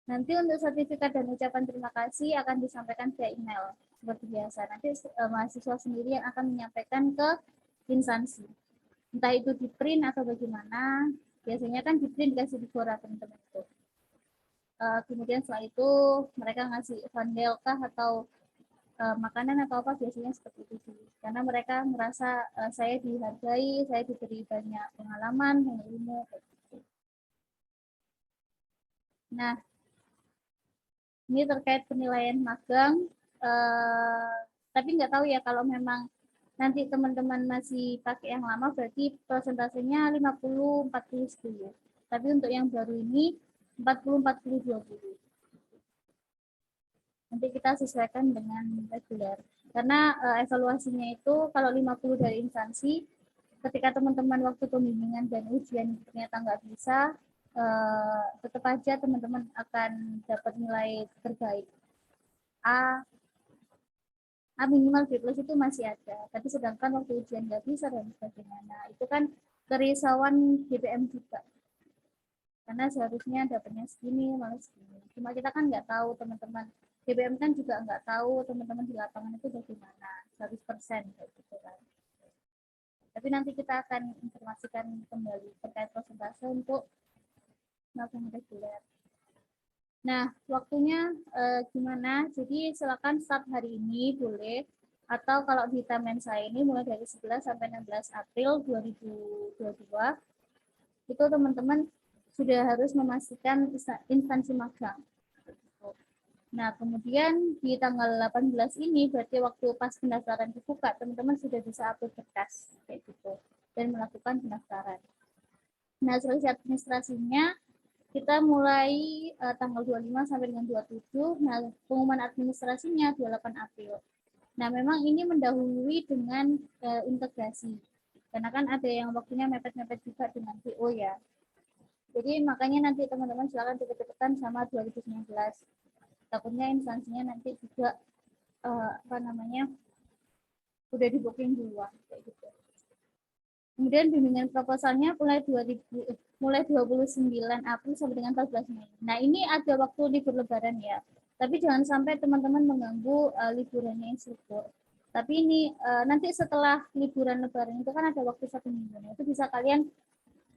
Nanti untuk sertifikat dan ucapan terima kasih akan disampaikan via email seperti biasa. Nanti mahasiswa sendiri yang akan menyampaikan ke instansi. Entah itu di print atau bagaimana. Biasanya kan di print dikasih di Quora teman-teman itu. Kemudian setelah itu mereka ngasih vandel kah atau makanan atau apa, biasanya seperti itu sih. Karena mereka merasa saya dihargai, saya diberi banyak pengalaman, banyak ilmu. Gitu. Nah, ini terkait penilaian magang, tapi nggak tahu ya kalau memang nanti teman-teman masih pakai yang lama berarti persentasenya 50, 40, 10. Tapi untuk yang baru ini 40, 40, 20. Nanti kita sesuaikan dengan reguler. Karena evaluasinya itu kalau 50 dari instansi, ketika teman-teman waktu pembimbingan dan ujian ternyata nggak bisa, tetap aja teman-teman akan dapat nilai terbaik. A minimal B+ itu masih ada, tapi sedangkan waktu ujian nggak bisa dan sebagainya. Nah, itu kan kerisauan DPM juga. Karena seharusnya dapatnya segini, malah segini. Cuma kita kan nggak tahu teman-teman. DPM kan juga nggak tahu teman-teman di lapangan itu bagaimana, 100% kayak gitu kan. Tapi nanti kita akan informasikan kembali terkait persentase untuk magang reguler. Nah, waktunya gimana? Jadi silakan start hari ini boleh, atau kalau di timeline saya ini mulai dari 11 sampai 16 April 2022, itu teman-teman sudah harus memastikan instansi magang. Nah, kemudian di tanggal 18 ini, berarti waktu pas pendaftaran dibuka, teman-teman sudah bisa upload berkas kayak gitu dan melakukan pendaftaran. Nah, seleksi administrasinya kita mulai tanggal 25 sampai dengan 27. Nah, pengumuman administrasinya 28 April. Nah, memang ini mendahului dengan integrasi. Karena kan ada yang waktunya mepet-mepet juga dengan PO ya. Jadi makanya nanti teman-teman silakan cepet-cepetan sama 2019. Takutnya instansinya nanti juga udah di booking duluan kayak gitu. Kemudian bimbingan proposalnya mulai 29 April sampai dengan 14 Mei. Nah, ini ada waktu libur lebaran ya. Tapi jangan sampai teman-teman mengganggu liburannya instruktur. Tapi ini nanti setelah liburan lebaran itu kan ada waktu 1 minggu. Nah, itu bisa kalian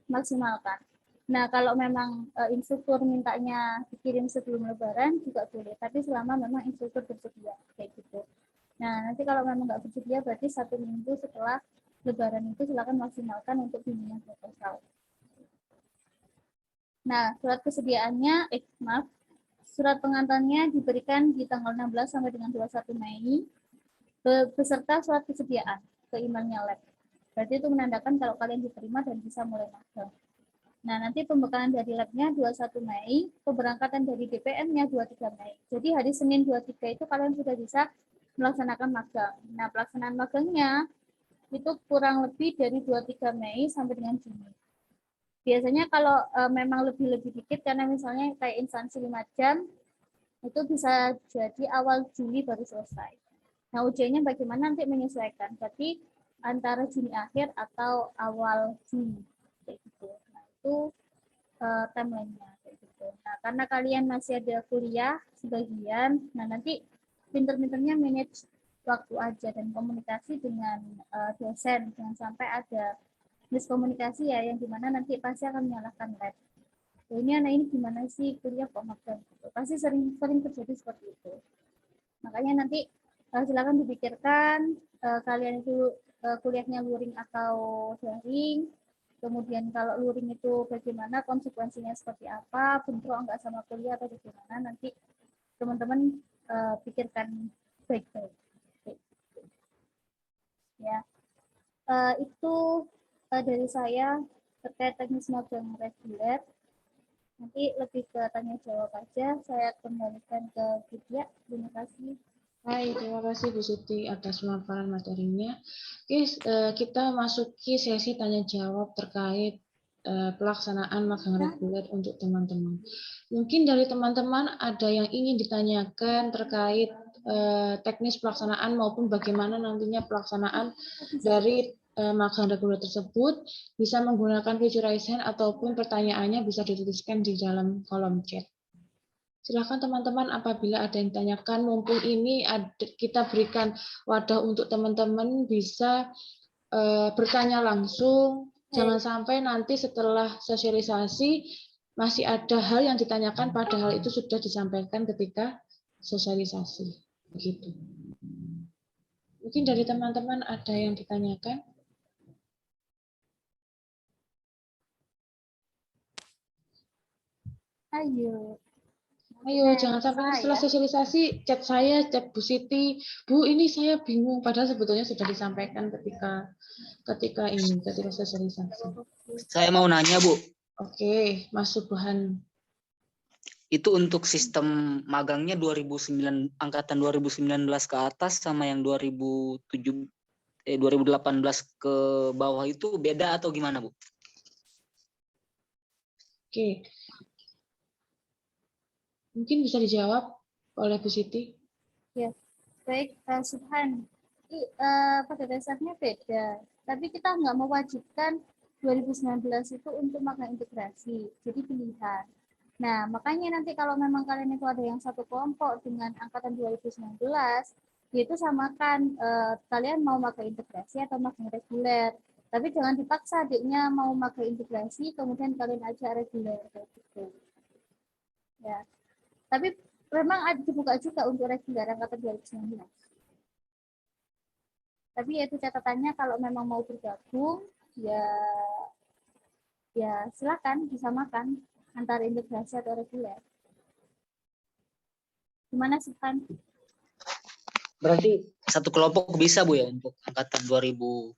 maksimalkan. Nah, kalau memang instruktur mintanya dikirim sebelum lebaran juga boleh. Tapi selama memang instruktur bersedia kayak gitu. Nah, nanti kalau memang nggak bersedia berarti 1 minggu setelah lebaran itu silakan maksimalkan untuk bimbingan proposal. Nah, surat kesediaannya, surat pengantarnya diberikan di tanggal 16 sampai dengan 21 Mei beserta surat kesediaan ke emailnya lab. Berarti itu menandakan kalau kalian diterima dan bisa mulai magang. Nah, nanti pembekalan dari labnya 21 Mei, keberangkatan dari DPM-nya 23 Mei. Jadi hari Senin 23 itu kalian sudah bisa melaksanakan magang. Nah, pelaksanaan magangnya itu kurang lebih dari 23 Mei sampai dengan Juni. Biasanya kalau memang lebih dikit, karena misalnya kayak instansi 5 jam, itu bisa jadi awal Juli baru selesai. Nah, ujiannya bagaimana nanti menyesuaikan. Berarti antara Juni akhir atau awal Juli. Kayak gitu. Nah, itu timeline-nya. Kayak gitu. Nah, karena kalian masih ada kuliah sebagian, nah nanti pinter-pinternya manage waktu aja dan komunikasi dengan dosen, jangan sampai ada miskomunikasi ya, yang dimana nanti pasti akan menyalahkan lab. Ini anak ini gimana sih kuliah kok magang gitu. Pasti sering terjadi seperti itu. Makanya nanti silakan dipikirkan kalian itu kuliahnya luring atau daring. Kemudian kalau luring itu bagaimana, konsekuensinya seperti apa, bentrok enggak sama kuliah atau bagaimana, nanti teman-teman pikirkan baik-baik. Ya, itu dari saya terkait teknis magang reguler. Nanti lebih ke tanya jawab aja. Saya kembalikan ke Vidya. Terima kasih. Hai, terima kasih Bu Siti atas pemaparan materinya. Oke, kita masuki sesi tanya jawab terkait pelaksanaan magang reguler untuk teman-teman. Mungkin dari teman-teman ada yang ingin ditanyakan terkait teknis pelaksanaan maupun bagaimana nantinya pelaksanaan dari magang reguler tersebut, bisa menggunakan fitur raise hand ataupun pertanyaannya bisa dituliskan di dalam kolom chat. Silakan teman-teman apabila ada yang ditanyakan, mumpung ini kita berikan wadah untuk teman-teman bisa bertanya langsung. Jangan sampai nanti setelah sosialisasi masih ada hal yang ditanyakan padahal itu sudah disampaikan ketika sosialisasi. Begitu. Mungkin dari teman-teman ada yang ditanyakan? Ayo, jangan sampai setelah sosialisasi chat saya, chat Bu Siti, Bu ini saya bingung, padahal sebetulnya sudah disampaikan ketika sosialisasi. Saya mau nanya, Bu. Oke, Mas Subhan. Itu untuk sistem magangnya angkatan 2019 ke atas sama yang 2018 ke bawah itu beda atau gimana, Bu? Oke. Mungkin bisa dijawab oleh Bu Siti. Ya, baik, Subhan. Pada dasarnya beda, tapi kita nggak mewajibkan 2019 itu untuk magang integrasi, jadi pilihan. Nah, makanya nanti kalau memang kalian itu ada yang satu kelompok dengan angkatan 2019, yaitu samakan kalian mau magang integrasi atau magang reguler. Tapi jangan dipaksa adiknya mau magang integrasi, kemudian kalian ajak reguler kayak gitu. Ya. Tapi memang ada dibuka juga untuk reguler angkatan 2019. Tapi itu catatannya kalau memang mau bergabung, ya silakan disamakan antara integrasi atau reguler. Gimana sih, Pan? Berarti satu kelompok bisa, Bu, ya, untuk angkatan 2017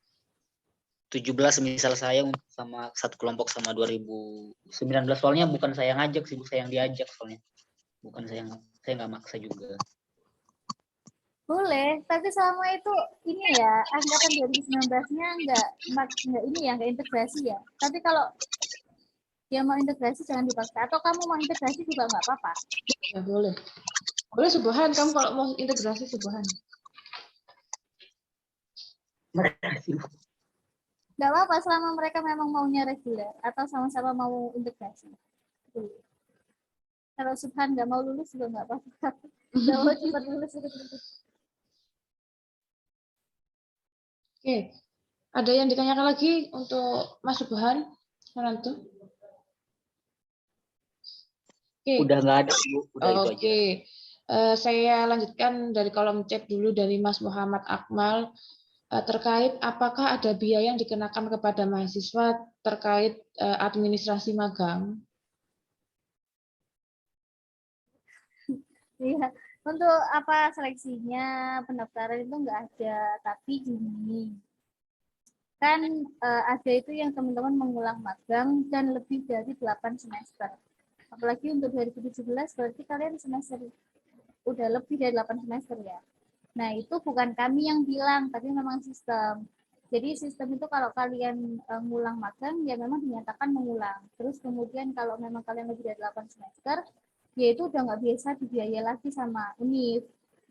misal saya sama satu kelompok sama 2019, soalnya bukan saya ngajak sih, Bu, saya yang diajak soalnya. Bukan saya nggak maksa juga. Boleh, tapi selama itu ini ya, angkatan 2019-nya nggak ini ya, nggak integrasi ya. Tapi kalau dia mau integrasi jangan dipaksa. Atau kamu mau integrasi juga nggak apa-apa. Ya boleh. Boleh Subhan, kamu kalau mau integrasi Subhan. Nggak Nggak apa-apa selama mereka memang maunya reguler atau sama-sama mau integrasi. Kalau Subhan nggak mau lulus juga nggak apa-apa. Nggak mau cepat lulus. Oke, ada yang ditanyakan lagi untuk Mas Subhan? Nanti. Oke. Udah nggak ada, Bu. Udah itu aja. Oke, saya lanjutkan dari kolom chat dulu dari Mas Muhammad Akmal terkait apakah ada biaya yang dikenakan kepada mahasiswa terkait administrasi magang. Iya, untuk apa seleksinya, pendaftaran itu nggak ada, tapi gini, kan ada itu yang teman-teman mengulang magang dan lebih dari 8 semester. Apalagi untuk 2017 berarti kalian semester udah lebih dari 8 semester ya. Nah, itu bukan kami yang bilang, tapi memang sistem. Jadi sistem itu kalau kalian ngulang magang, ya memang dinyatakan mengulang. Terus kemudian kalau memang kalian lebih dari 8 semester, ya itu udah nggak biasa dibiayai lagi sama UNIF.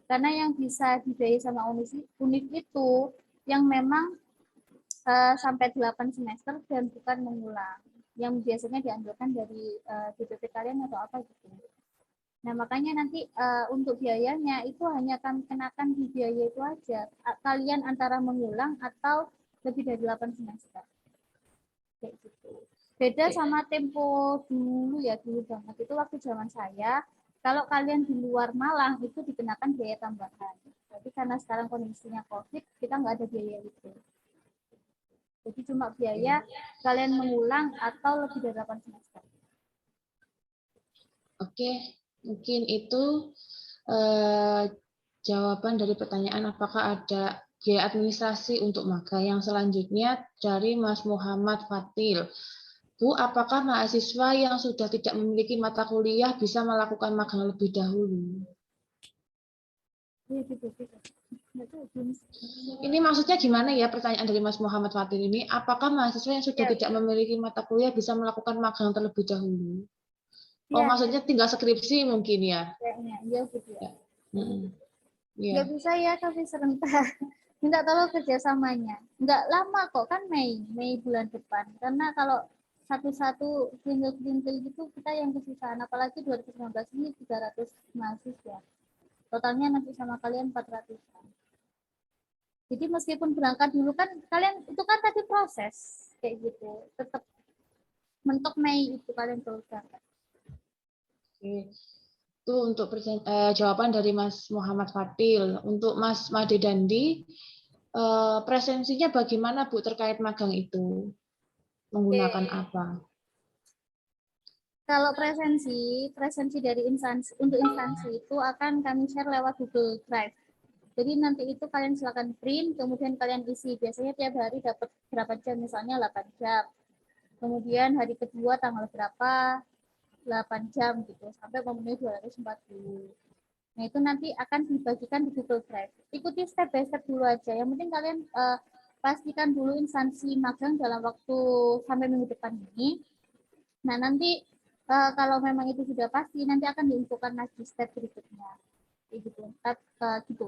Karena yang bisa dibiayai sama UNIF itu yang memang sampai 8 semester dan bukan mengulang. Yang biasanya diambilkan dari DPP kalian atau apa gitu. Nah, makanya nanti untuk biayanya itu hanya kami kenakan di biaya itu aja. Kalian antara mengulang atau lebih dari 8 semester. Kayak gitu. Beda sama tempo dulu ya, dulu banget. Itu waktu zaman saya, kalau kalian di luar Malang itu dikenakan biaya tambahan. Jadi karena sekarang kondisinya COVID, kita nggak ada biaya itu. Jadi cuma biaya kalian mengulang atau lebih dari 8 semester. Oke, mungkin itu jawaban dari pertanyaan apakah ada biaya administrasi untuk magang. Yang selanjutnya dari Mas Muhammad Fatil. Bu, apakah mahasiswa yang sudah tidak memiliki mata kuliah bisa melakukan magang lebih dahulu? Ini maksudnya gimana ya pertanyaan dari Mas Muhammad Fatil ini? Apakah mahasiswa yang sudah tidak memiliki mata kuliah bisa melakukan magang terlebih dahulu? Oh, maksudnya tinggal skripsi mungkin ya? Iya, gitu ya. Nggak bisa ya, tapi serentak. Minta tolong kerjasamanya. Nggak lama kok, kan Mei bulan depan. Karena kalau satu-satu klintil gitu, kita yang kesusahan. Apalagi 2019 ini 300 mahasiswa. Totalnya nanti sama kalian 400-an. Jadi meskipun berangkat dulu kan, kalian itu kan tadi proses. Kayak gitu. Tetap mentok Mei itu kalian terus berangkat. Itu untuk jawaban dari Mas Muhammad Fadil. Untuk Mas Made Dandi, presensinya bagaimana Bu terkait magang itu? Menggunakan apa? Kalau presensi dari instansi itu akan kami share lewat Google Drive. Jadi nanti itu kalian silakan print, kemudian kalian isi. Biasanya tiap hari dapat berapa jam, misalnya 8 jam. Kemudian hari kedua tanggal berapa, 8 jam gitu, sampai memenuhi 240. Nah, itu nanti akan dibagikan di Google Drive. Ikuti step by step dulu aja. Yang penting kalian pastikan dulu instansi magang dalam waktu sampai minggu depan ini. Nah, nanti kalau memang itu sudah pasti, nanti akan diinfokan lagi step berikutnya. Gitu. Gitu.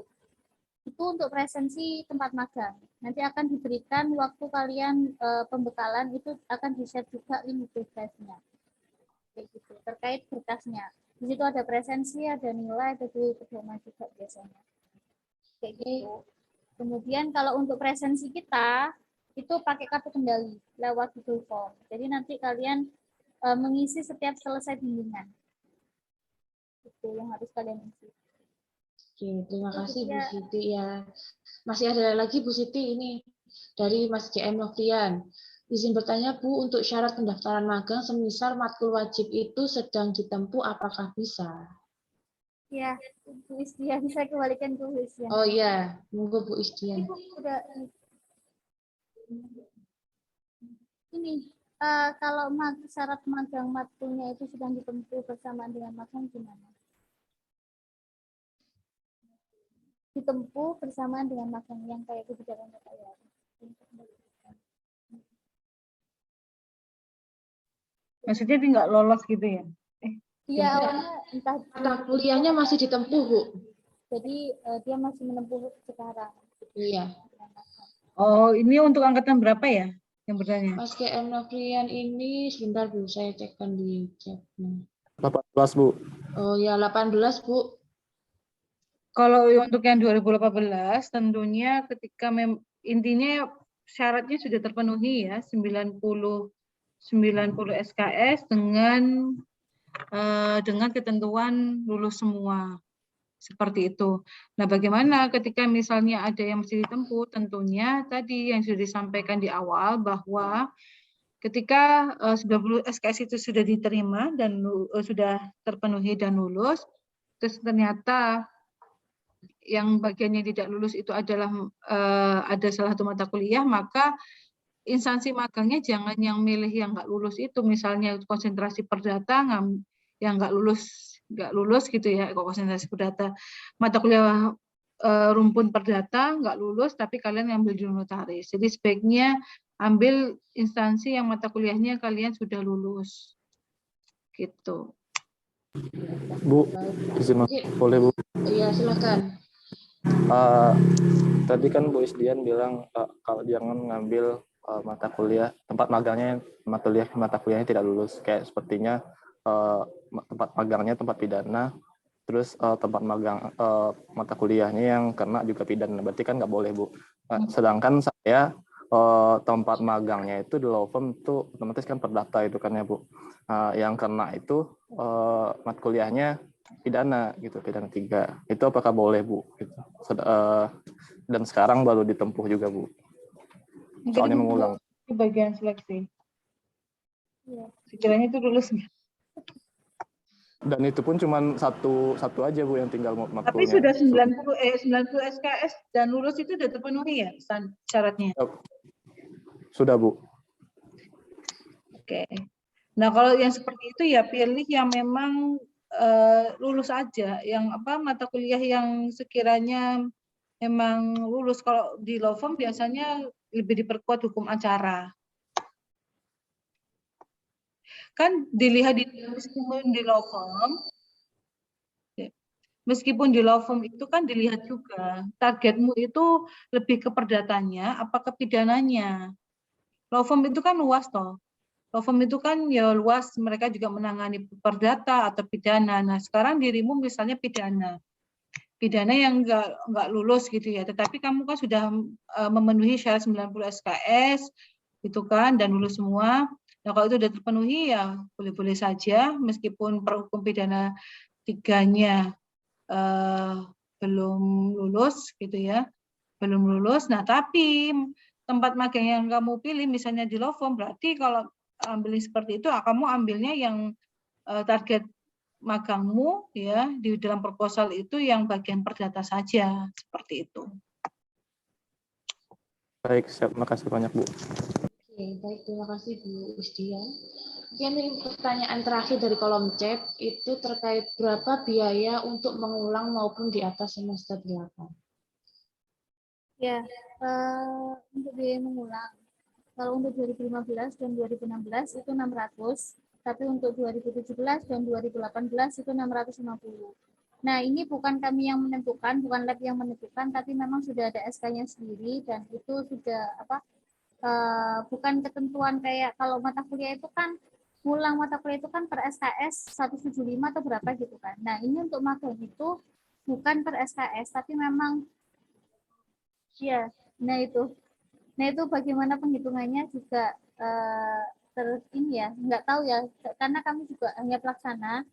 Itu untuk presensi tempat magang. Nanti akan diberikan waktu kalian pembekalan, itu akan di-share juga link drive-nya. Kayak gitu. Terkait berkasnya. Di situ ada presensi, ada nilai, ada pedoman juga biasanya. Kayak gitu. Kemudian kalau untuk presensi kita, itu pakai kartu kendali lewat Google Form. Jadi nanti kalian mengisi setiap selesai bimbingan. Itu yang harus kalian isi. Oke, terima kasih Bu Siti ya. Masih ada lagi Bu Siti ini dari Mas JM Novrian. Izin bertanya Bu, untuk syarat pendaftaran magang semisal matkul wajib itu sedang ditempuh, apakah bisa? Ya, Bu Isdian, saya kembalikan ke Bu Isdian. Oh iya, monggo Bu Isdian. Ibu udah ini kalau syarat magang matkulnya itu sedang ditempuh bersamaan dengan magang gimana? Ditempuh bersamaan dengan magang yang kayak kebijakan KKR. Maksudnya dia nggak lolos gitu ya? Iya, awalnya entah mata kuliahnya masih ditempuh Bu. Jadi dia masih menempuh sekarang. Iya. Oh, ini untuk angkatan berapa ya? yang bertanya? Mas KM Novrian ini sebentar Bu, saya cekkan di chatnya. 18 Bu. Oh ya 18 Bu. Kalau untuk yang 2018 tentunya ketika intinya syaratnya sudah terpenuhi ya 90 SKS dengan ketentuan lulus semua. Seperti itu. Nah, bagaimana ketika misalnya ada yang mesti ditempuh? Tentunya tadi yang sudah disampaikan di awal bahwa ketika 90 SKS itu sudah diterima dan sudah terpenuhi dan lulus, terus ternyata yang bagian yang tidak lulus itu adalah ada salah satu mata kuliah, maka instansi magangnya jangan yang milih yang nggak lulus itu, misalnya konsentrasi perdata yang nggak lulus gitu ya, konsentrasi perdata, mata kuliah rumpun perdata nggak lulus, tapi kalian ngambil di notaris. Jadi sebaiknya ambil instansi yang mata kuliahnya kalian sudah lulus, gitu. Bu, izin boleh Bu? Iya silakan. Tadi kan Bu Isdian bilang kalau jangan ngambil mata kuliah tempat magangnya mata kuliahnya tidak lulus, kayak sepertinya tempat magangnya tempat pidana, terus tempat magang mata kuliahnya yang kena juga pidana, berarti kan nggak boleh Bu. Sedangkan saya tempat magangnya itu di law firm itu otomatis kan perdata itu kan ya Bu. Yang kena itu mata kuliahnya pidana gitu, pidana 3. Itu apakah boleh Bu? Gitu. Dan sekarang baru ditempuh juga Bu. Soalnya mengulang. Di bagian seleksi. Iya. Sekiranya itu lulus nggak? Dan itu pun cuma satu aja Bu yang tinggal matkulnya. Tapi sudah 90 SKS dan lulus itu sudah terpenuhi ya syaratnya? Sudah Bu. Oke. Nah kalau yang seperti itu ya pilih yang memang lulus aja, yang mata kuliah yang sekiranya memang lulus. Kalau di law firm biasanya lebih diperkuat hukum acara. Kan dilihat meskipun di law firm itu kan dilihat juga targetmu itu lebih ke perdatanya apa ke pidananya. Law firm itu kan luas toh. Law firm itu kan ya luas, mereka juga menangani perdata atau pidana. Nah sekarang dirimu misalnya pidana yang nggak lulus gitu ya, tetapi kamu kan sudah memenuhi syarat 90 SKS gitu kan dan lulus semua. Nah kalau itu sudah terpenuhi ya boleh-boleh saja, meskipun perhukum pidana 3-nya belum lulus gitu ya, belum lulus. Nah tapi tempat magang yang kamu pilih misalnya di law firm, berarti kalau ambil seperti itu kamu ambilnya yang target magangmu ya di dalam proposal itu yang bagian perdata saja, seperti itu. Baik, siap. Makasih banyak Bu. Oke, baik, terima kasih Bu Isdian. Ini pertanyaan terakhir dari kolom chat itu terkait berapa biaya untuk mengulang maupun di atas semester 8. Ya, untuk biaya mengulang. Kalau untuk 2015 dan 2016 itu 600, tapi untuk 2017 dan 2018 itu 650. Nah, ini bukan kami yang menentukan, bukan lab yang menentukan, tapi memang sudah ada SK-nya sendiri dan itu sudah bukan ketentuan kayak kalau mata kuliah itu kan ngulang mata kuliah itu kan per SKS 175 atau berapa gitu kan. Nah, ini untuk magang itu bukan per SKS, tapi memang ya, nah itu bagaimana penghitungannya juga ini ya, nggak tahu ya, karena kami juga hanya pelaksana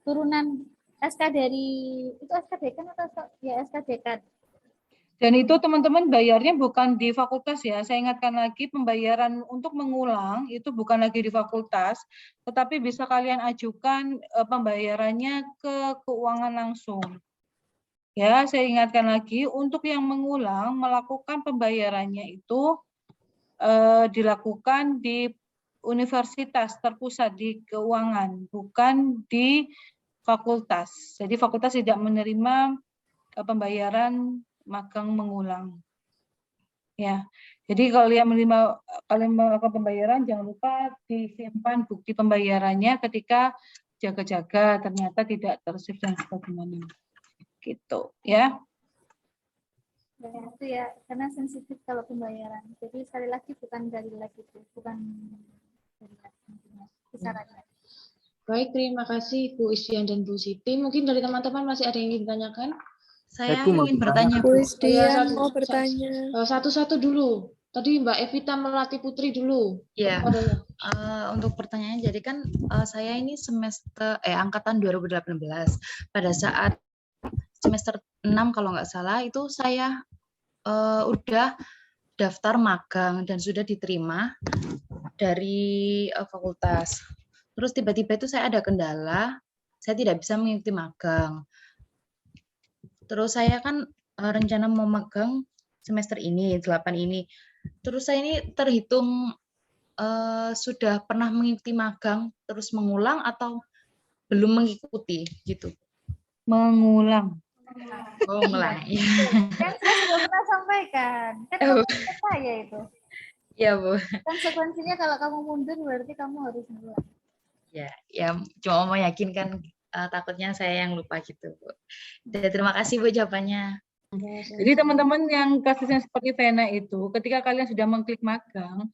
turunan SK dari itu SK dekan atau ya SK dekan. Dan itu teman-teman bayarnya bukan di fakultas ya. Saya ingatkan lagi, pembayaran untuk mengulang itu bukan lagi di fakultas, tetapi bisa kalian ajukan pembayarannya ke keuangan langsung. Ya, saya ingatkan lagi, untuk yang mengulang melakukan pembayarannya itu dilakukan di universitas terpusat di keuangan, bukan di fakultas. Jadi fakultas tidak menerima pembayaran magang mengulang. Ya, jadi kalau kalian melakukan pembayaran, jangan lupa disimpan bukti pembayarannya ketika jaga-jaga ternyata tidak tersip dan sebagainya. Gitu, ya. Dan itu ya, karena sensitif kalau pembayaran. Jadi sekali lagi bukan dari lag itu, bukan dari lag intinya, kisarannya. Baik, terima kasih Bu Isdian dan Bu Siti. Mungkin dari teman-teman masih ada yang ingin ditanyakan? Saya Aku mau ingin bertanya, bertanya, Bu. Bu. Oh ya, mau bertanya. satu-satu dulu. Tadi Mbak Evita Melati Putri dulu. Ya, Ada untuk pertanyaannya, jadi kan saya ini angkatan 2018. Pada saat semester 6 kalau nggak salah, itu saya udah daftar magang dan sudah diterima dari fakultas. Terus tiba-tiba itu saya ada kendala, saya tidak bisa mengikuti magang. Terus saya kan rencana mau magang semester ini, 8 ini. Terus saya ini terhitung sudah pernah mengikuti magang, terus mengulang atau belum mengikuti gitu. Mengulang. Oh, mengulang. Ya. Kan saya sudah pernah sampaikan. Kan kamu ikut saya itu. Ya, Bu. Konsekuensinya kalau kamu mundur berarti kamu harus mengulang. Ya, cuma mau yakinkan takutnya saya yang lupa gitu, Bu. Terima kasih, Bu, jawabannya. Jadi teman-teman yang kasusnya seperti Vena itu, ketika kalian sudah mengklik magang,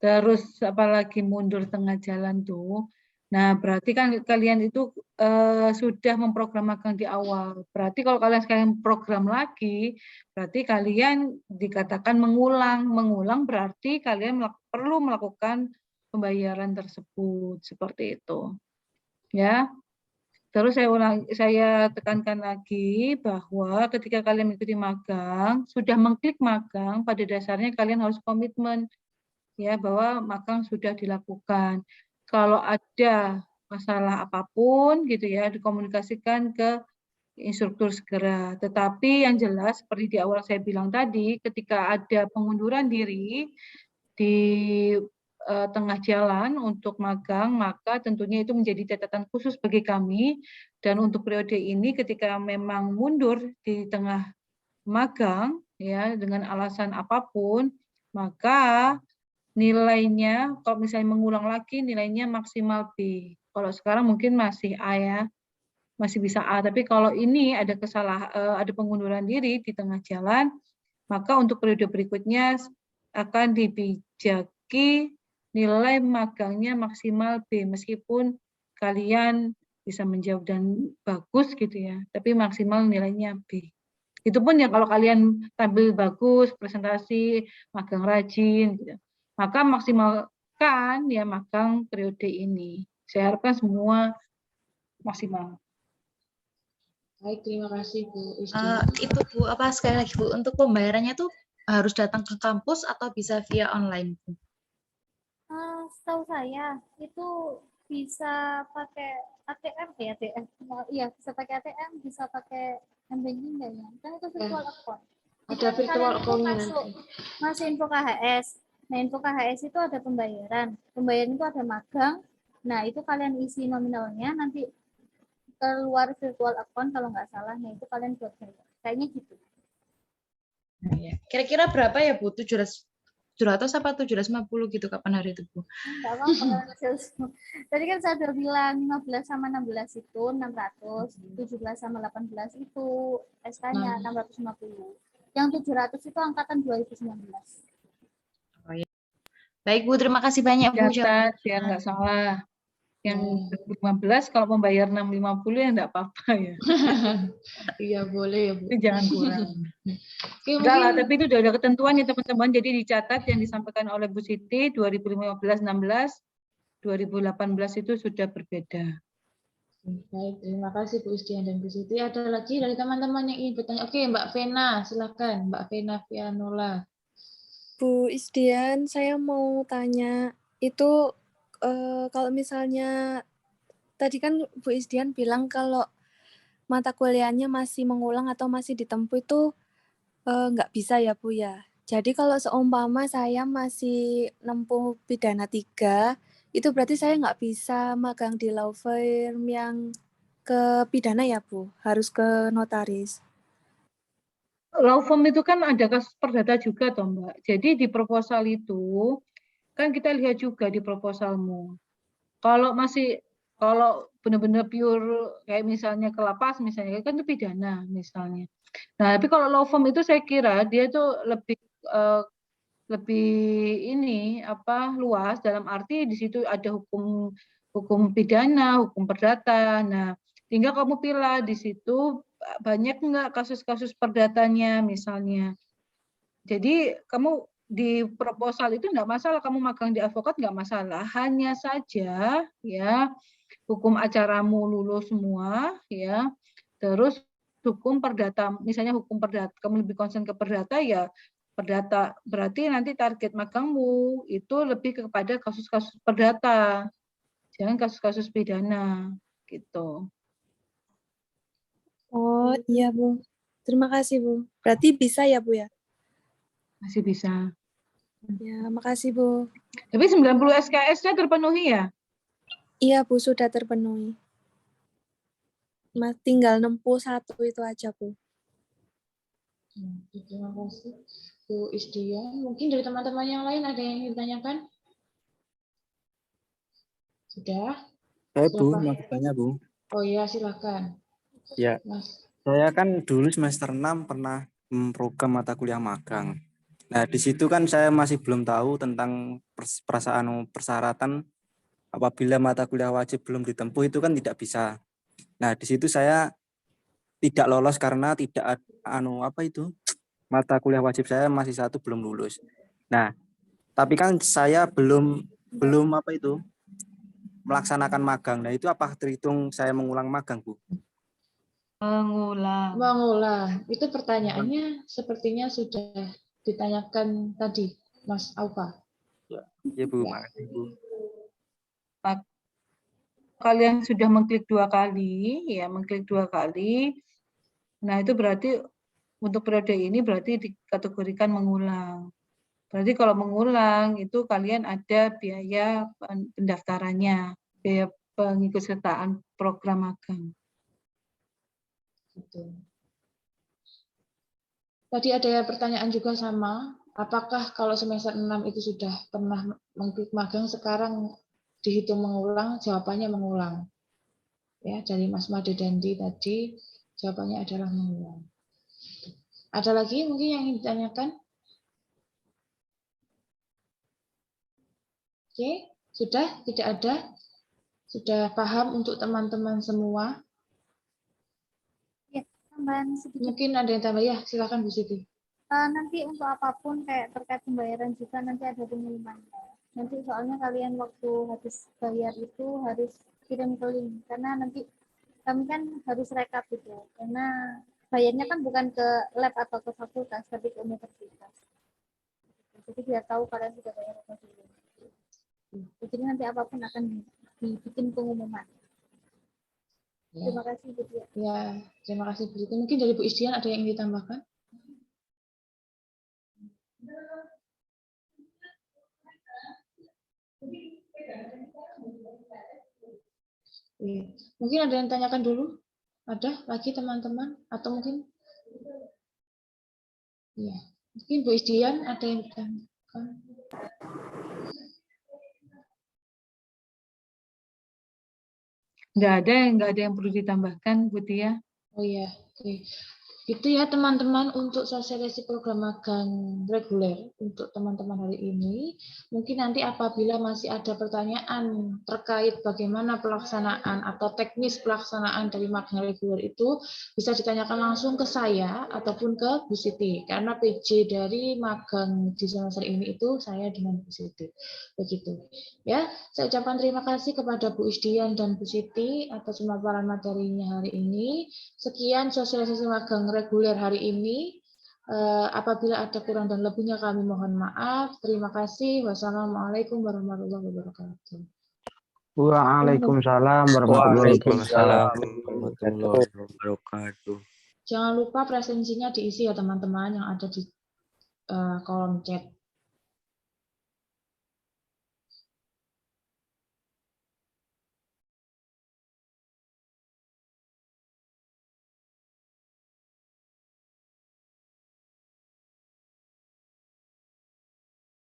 terus apalagi mundur tengah jalan tuh, nah berarti kan kalian itu sudah memprogram magang di awal. Berarti kalau kalian sekarang program lagi, berarti kalian dikatakan mengulang. Mengulang berarti kalian perlu melakukan pembayaran tersebut, seperti itu. Ya. Terus saya tekankan lagi bahwa ketika kalian mengikuti magang, sudah mengklik magang, pada dasarnya kalian harus komitmen ya bahwa magang sudah dilakukan. Kalau ada masalah apapun gitu ya, dikomunikasikan ke instruktur segera. Tetapi yang jelas seperti di awal saya bilang tadi, ketika ada pengunduran diri di tengah jalan untuk magang, maka tentunya itu menjadi catatan khusus bagi kami. Dan untuk periode ini ketika memang mundur di tengah magang ya dengan alasan apapun, maka nilainya kalau misalnya mengulang lagi nilainya maksimal B. Kalau sekarang mungkin masih A ya, masih bisa A. Tapi kalau ini ada ada pengunduran diri di tengah jalan, maka untuk periode berikutnya akan dibijaki nilai magangnya maksimal B, meskipun kalian bisa menjawab dan bagus gitu ya, tapi maksimal nilainya B. Itu pun ya kalau kalian tampil bagus, presentasi, magang rajin, gitu. Maka maksimalkan ya magang periode ini. Saya harapkan semua maksimal. Baik, terima kasih Bu Isdian. Itu Bu, sekali lagi Bu, untuk pembayarannya tuh harus datang ke kampus atau bisa via online, Bu? Setahu saya itu bisa pakai ATM ya, ATM. Iya, bisa pakai ATM, bisa pakai M-Banking nggak ya? Kan itu virtual account. Ada virtual account-nya masuk info KHS. Nah, info KHS itu ada pembayaran. Pembayaran itu ada magang. Nah, itu kalian isi nominalnya, nanti keluar virtual account kalau nggak salah. Nah, itu kalian buat bayar. Kayaknya gitu. Kira-kira berapa ya, Bu? 700 apa 750 gitu kapan hari itu, Bu? Enggak apa-apa. Tadi kan saya udah bilang 15 sama 16 itu 600, 17 sama 18 itu SK-nya 650. Yang 700 itu angkatan 2019. Oh, ya. Baik, Bu, terima kasih banyak, Bu. Catat biar nggak salah. Yang 2015 kalau membayar 650 ya enggak apa-apa ya. Iya, boleh ya, Bu. Itu jangan kurang. Oke, Enggak lah, mungkin tapi itu udah ada ketentuan ya teman-teman. Jadi dicatat yang disampaikan oleh Bu Siti 2015-16, 2018 itu sudah berbeda. baik, terima kasih Bu Isdian dan Bu Siti. Ada lagi dari teman-teman yang ingin bertanya? Oke, Mbak Vena, silakan Mbak Vena Vianola. Bu Isdian, saya mau tanya, itu kalau misalnya tadi kan Bu Isdian bilang kalau mata kuliahnya masih mengulang atau masih ditempuh itu nggak bisa ya Bu ya. Jadi kalau seumpama saya masih nempuh pidana 3, itu berarti saya nggak bisa magang di law firm yang ke pidana ya Bu, harus ke notaris. Law firm itu kan ada kasus perdata juga toh Mbak. Jadi di proposal itu kan kita lihat juga di proposalmu. Kalau benar-benar pure kayak misalnya ke lapas misalnya kan itu pidana misalnya. Nah, tapi kalau law firm itu saya kira dia itu lebih ini luas, dalam arti di situ ada hukum pidana, hukum perdata. Nah, tinggal kamu pilih di situ banyak nggak kasus-kasus perdatanya misalnya. Jadi kamu di proposal itu nggak masalah, kamu magang di advokat nggak masalah, hanya saja ya hukum acaramu lulus semua ya, terus hukum perdata, misalnya hukum perdata, kamu lebih concern ke perdata ya, perdata berarti nanti target magangmu itu lebih kepada kasus-kasus perdata, jangan kasus-kasus pidana gitu. Oh iya Bu, terima kasih Bu. Berarti bisa ya Bu ya? Masih bisa. Ya, makasih Bu. Tapi 90 SKS-nya terpenuhi ya? Iya Bu, sudah terpenuhi. Tinggal 61 itu aja Bu. Terima kasih Bu Isdian. Mungkin dari teman-teman yang lain ada yang ingin ditanyakan? Sudah? Bu, Silakan. mau bertanya Bu. Oh iya, silakan. Ya, Mas. saya kan dulu semester 6 pernah program mata kuliah magang. Nah, di situ kan saya masih belum tahu tentang persyaratan apabila mata kuliah wajib belum ditempuh itu kan tidak bisa. Nah, di situ saya tidak lolos karena tidak mata kuliah wajib saya masih satu belum lulus. Nah, tapi kan saya belum melaksanakan magang. Nah, itu apa terhitung saya mengulang magang, Bu? Mengulang. Itu pertanyaannya sepertinya sudah ditanyakan tadi, Mas Aufa. Ya, Bu. Makasih, Bu. Kalian sudah mengklik 2 kali, ya mengklik 2 kali. Nah, itu berarti untuk periode ini berarti dikategorikan mengulang. Berarti kalau mengulang itu kalian ada biaya pendaftarannya, biaya pengikutsertaan program magang. Tadi ada pertanyaan juga sama, apakah kalau semester 6 itu sudah pernah mengikut magang sekarang dihitung mengulang? Jawabannya mengulang. Ya, dari Mas Made Dandi tadi jawabannya adalah mengulang. Ada lagi mungkin yang ingin ditanyakan? Oke, sudah? Tidak ada? Sudah paham untuk teman-teman semua? Ya, tambahan sedikit. Mungkin ada yang tambah ya, silakan Bu Siti. Nanti untuk apapun kayak terkait pembayaran juga nanti ada pengumumannya. Nanti soalnya kalian waktu habis bayar itu harus kirim ke link karena nanti kami kan harus rekap gitu. Karena bayarnya kan bukan ke lab atau ke fakultas tapi ke universitas. Jadi biar tahu kalian sudah bayar atau belum. Jadi nanti apapun akan dibikin pengumuman. Terima kasih Bu Dia. Ya, terima kasih Bu Siti. Mungkin dari Bu Isdian ada yang ingin ditambahkan? Mungkin ada yang tanyakan dulu? Ada lagi teman-teman? Atau mungkin? Ya, mungkin Bu Isdian ada yang ditanyakan? Nggak ada yang perlu ditambahkan, Bu Tia. Oh iya, oke. Itu ya teman-teman untuk sosialisasi program magang reguler untuk teman-teman hari ini. Mungkin nanti apabila masih ada pertanyaan terkait bagaimana pelaksanaan atau teknis pelaksanaan dari magang reguler itu bisa ditanyakan langsung ke saya ataupun ke Bu Siti. Karena PJ dari magang di semester ini itu saya dengan Bu Siti. Begitu. Ya, saya ucapkan terima kasih kepada Bu Isdian dan Bu Siti atas pemaparan materinya hari ini. Sekian sosialisasi magang reguler hari ini. Apabila ada kurang dan lebihnya kami mohon maaf. Terima kasih. Wassalamualaikum warahmatullahi wabarakatuh. Waalaikumsalam warahmatullahi wabarakatuh. Jangan lupa presensinya diisi ya teman-teman yang ada di kolom chat.